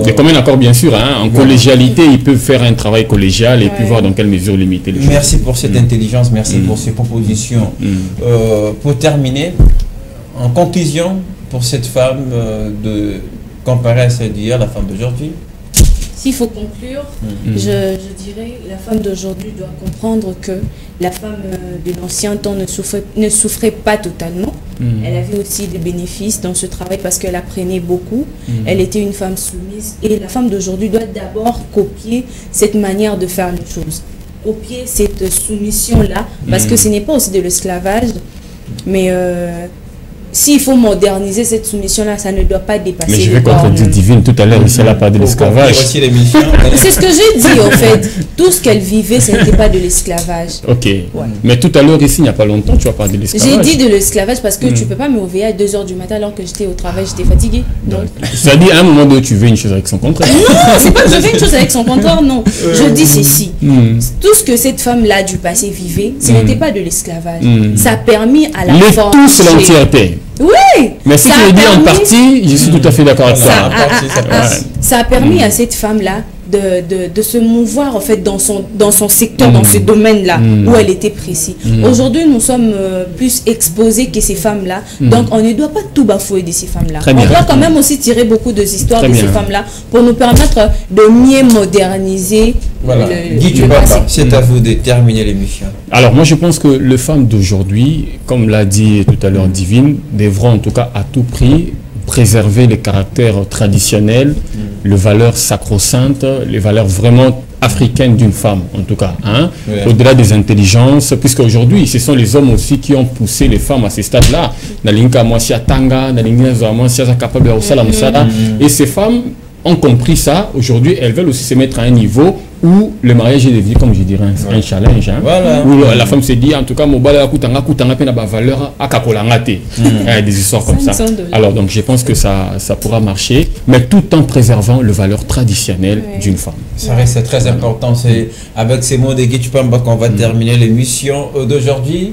Mais comme un accord bien sûr, hein, en collégialité, ils peuvent faire un travail collégial et puis voir dans quelle mesure limiter les choses. Merci pour cette intelligence, merci pour ces propositions. Pour terminer, en conclusion, pour cette femme de comparer à celle d'hier, la femme d'aujourd'hui. S'il faut conclure, je dirais la femme d'aujourd'hui doit comprendre que la femme de l'ancien temps ne souffrait pas totalement. Elle avait aussi des bénéfices dans ce travail parce qu'elle apprenait beaucoup. Elle était une femme soumise. Et la femme d'aujourd'hui doit d'abord copier cette manière de faire les choses. Copier cette soumission-là, parce que ce n'est pas aussi de l'esclavage, mais... s'il faut moderniser cette soumission-là, ça ne doit pas dépasser. Mais je vais contredire Divine tout à l'heure, ici, elle n'a pas de l'esclavage. C'est ce que j'ai dit, en fait. Tout ce qu'elle vivait, ce n'était pas de l'esclavage. Ok. Ouais. Mais tout à l'heure, ici, il n'y a pas longtemps, tu as parlé de l'esclavage. J'ai dit de l'esclavage parce que tu ne peux pas me réveiller à 2 h du matin alors que j'étais au travail, j'étais fatiguée. Ça dit à un moment donné, tu veux une chose avec son contraire. Non, c'est pas que je veux une chose avec son contraire, non. Je dis ceci. Tout ce que cette femme-là du passé vivait, ce n'était pas de l'esclavage. Ça a permis à la femme... tout, c'est l'entièreté. Oui. Mais si tu le dis en partie, je suis tout à fait d'accord avec ça. Ça a permis à cette femme-là de se mouvoir en fait dans son secteur, dans ce domaine-là où elle était précise. Aujourd'hui, nous sommes plus exposés que ces femmes-là, donc on ne doit pas tout bafouer de ces femmes-là. On doit quand même aussi tirer beaucoup de histoires de ces femmes-là pour nous permettre de mieux moderniser. Voilà. Guy Tupamba, c'est à vous de terminer l'émission. Alors moi je pense que les femmes d'aujourd'hui, comme l'a dit tout à l'heure Divine, devront en tout cas à tout prix préserver les caractères traditionnels, les valeurs sacro-saintes, les valeurs vraiment africaines d'une femme, en tout cas, hein, au-delà des intelligences, puisque aujourd'hui, ce sont les hommes aussi qui ont poussé les femmes à ces stades-là. Et ces femmes ont compris ça. Aujourd'hui, elles veulent aussi se mettre à un niveau où le mariage est devenu, comme je dirais, un challenge. Hein, où la femme se dit, en tout cas, valeur à des histoires comme ça. Alors, donc, je pense que ça pourra marcher, mais tout en préservant les valeurs traditionnelles d'une femme. Ça reste très important. C'est avec ces mots de Guy Tupamba qu'on va terminer l'émission d'aujourd'hui.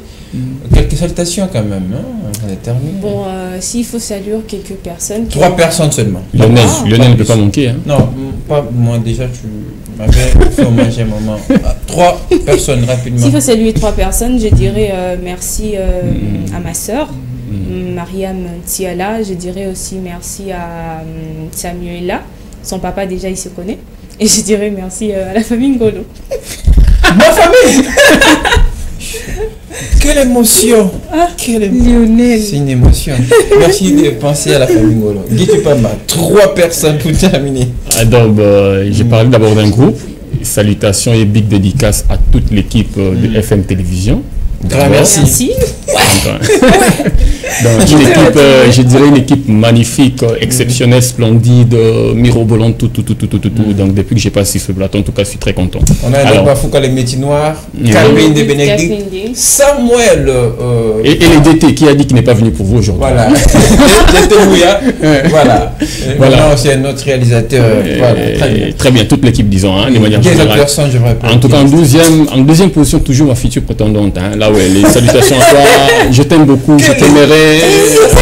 Quelques salutations quand même. Hein, on a terminé. Bon, s'il faut saluer quelques personnes. 3 personnes seulement. Lionel ne peut pas manquer. Hein. Non, pas moi déjà, tu m'avais fait manger un moment. 3 personnes rapidement. S'il faut saluer 3 personnes, je dirais merci à ma soeur, Mariam Tiala. Je dirais aussi merci à Samuela. Son papa déjà il se connaît. Et je dirais merci à la famille Ngolo. Ma famille. Quelle émotion! Quelle émotion! C'est une émotion. Merci de penser à la famille Ngolo. Guy Tupamba, 3 personnes pour terminer. Donc, j'ai parlé d'abord d'un groupe. Salutations et big dédicace à toute l'équipe de FM Télévision. Merci. Donc, une équipe, je dirais une équipe magnifique, exceptionnelle, splendide, mirobolante, tout. Donc, depuis que j'ai passé ce plateau, en tout cas, je suis très content. On a un Bafouka, les métiers noirs, Calvin de Bénédicte, Samuel. Et les DT qui a dit qu'il n'est pas venu pour vous aujourd'hui. Voilà. Voilà. Voilà. C'est notre réalisateur. Très bien, toute l'équipe, disons, hein, de manière générale. Personnes, je en tout cas, en deuxième position, toujours ma future prétendante. Hein, là, ouais, les salutations à toi. Je t'aime beaucoup, je t'aimerais.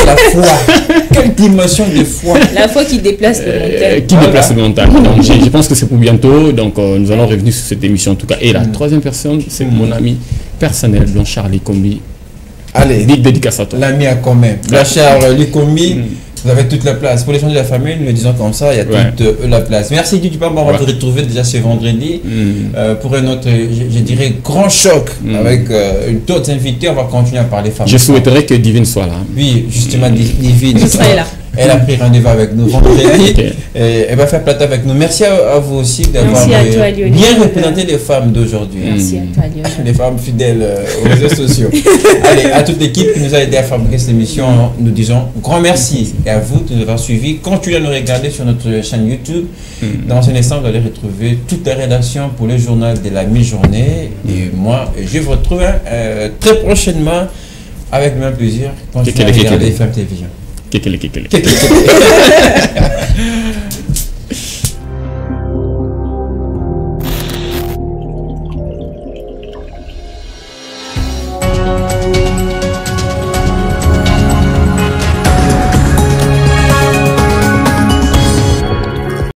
La foi. Quelle dimension de foi. La foi qui déplace le mental. Qui déplace le mental. Donc, je pense que c'est pour bientôt. Donc, nous allons revenir sur cette émission en tout cas. Et la troisième personne, c'est mon ami personnel, Blanchard Likombi. Allez, big dédicace à toi. L'ami à quand même. Blanchard Likombi. Vous avez toute la place. Pour les gens de la famille, nous le disons comme ça, il y a toute la place. Merci Guy Tupamba, on va te retrouver déjà ce vendredi pour un autre, je dirais, grand choc avec d'autres invités. On va continuer à parler femmes. Je souhaiterais que Divine soit là. Oui, justement, Divine. Je serai là. Elle a pris rendez-vous avec nous vendredi. Et elle va faire plateau avec nous. Merci à vous aussi d'avoir bien représenté les femmes d'aujourd'hui. Merci à toi, Lionel. Les femmes fidèles aux réseaux sociaux. Allez, à toute l'équipe qui nous a aidé à fabriquer cette émission, nous disons grand merci. Et à vous de nous avoir suivis. Continuez à nous regarder sur notre chaîne YouTube. Dans un instant, vous allez retrouver toutes les rédactions pour le journal de la mi-journée. Et moi, je vous retrouve très prochainement avec le même plaisir. Continuez à regarder FM Télévision. Kekele.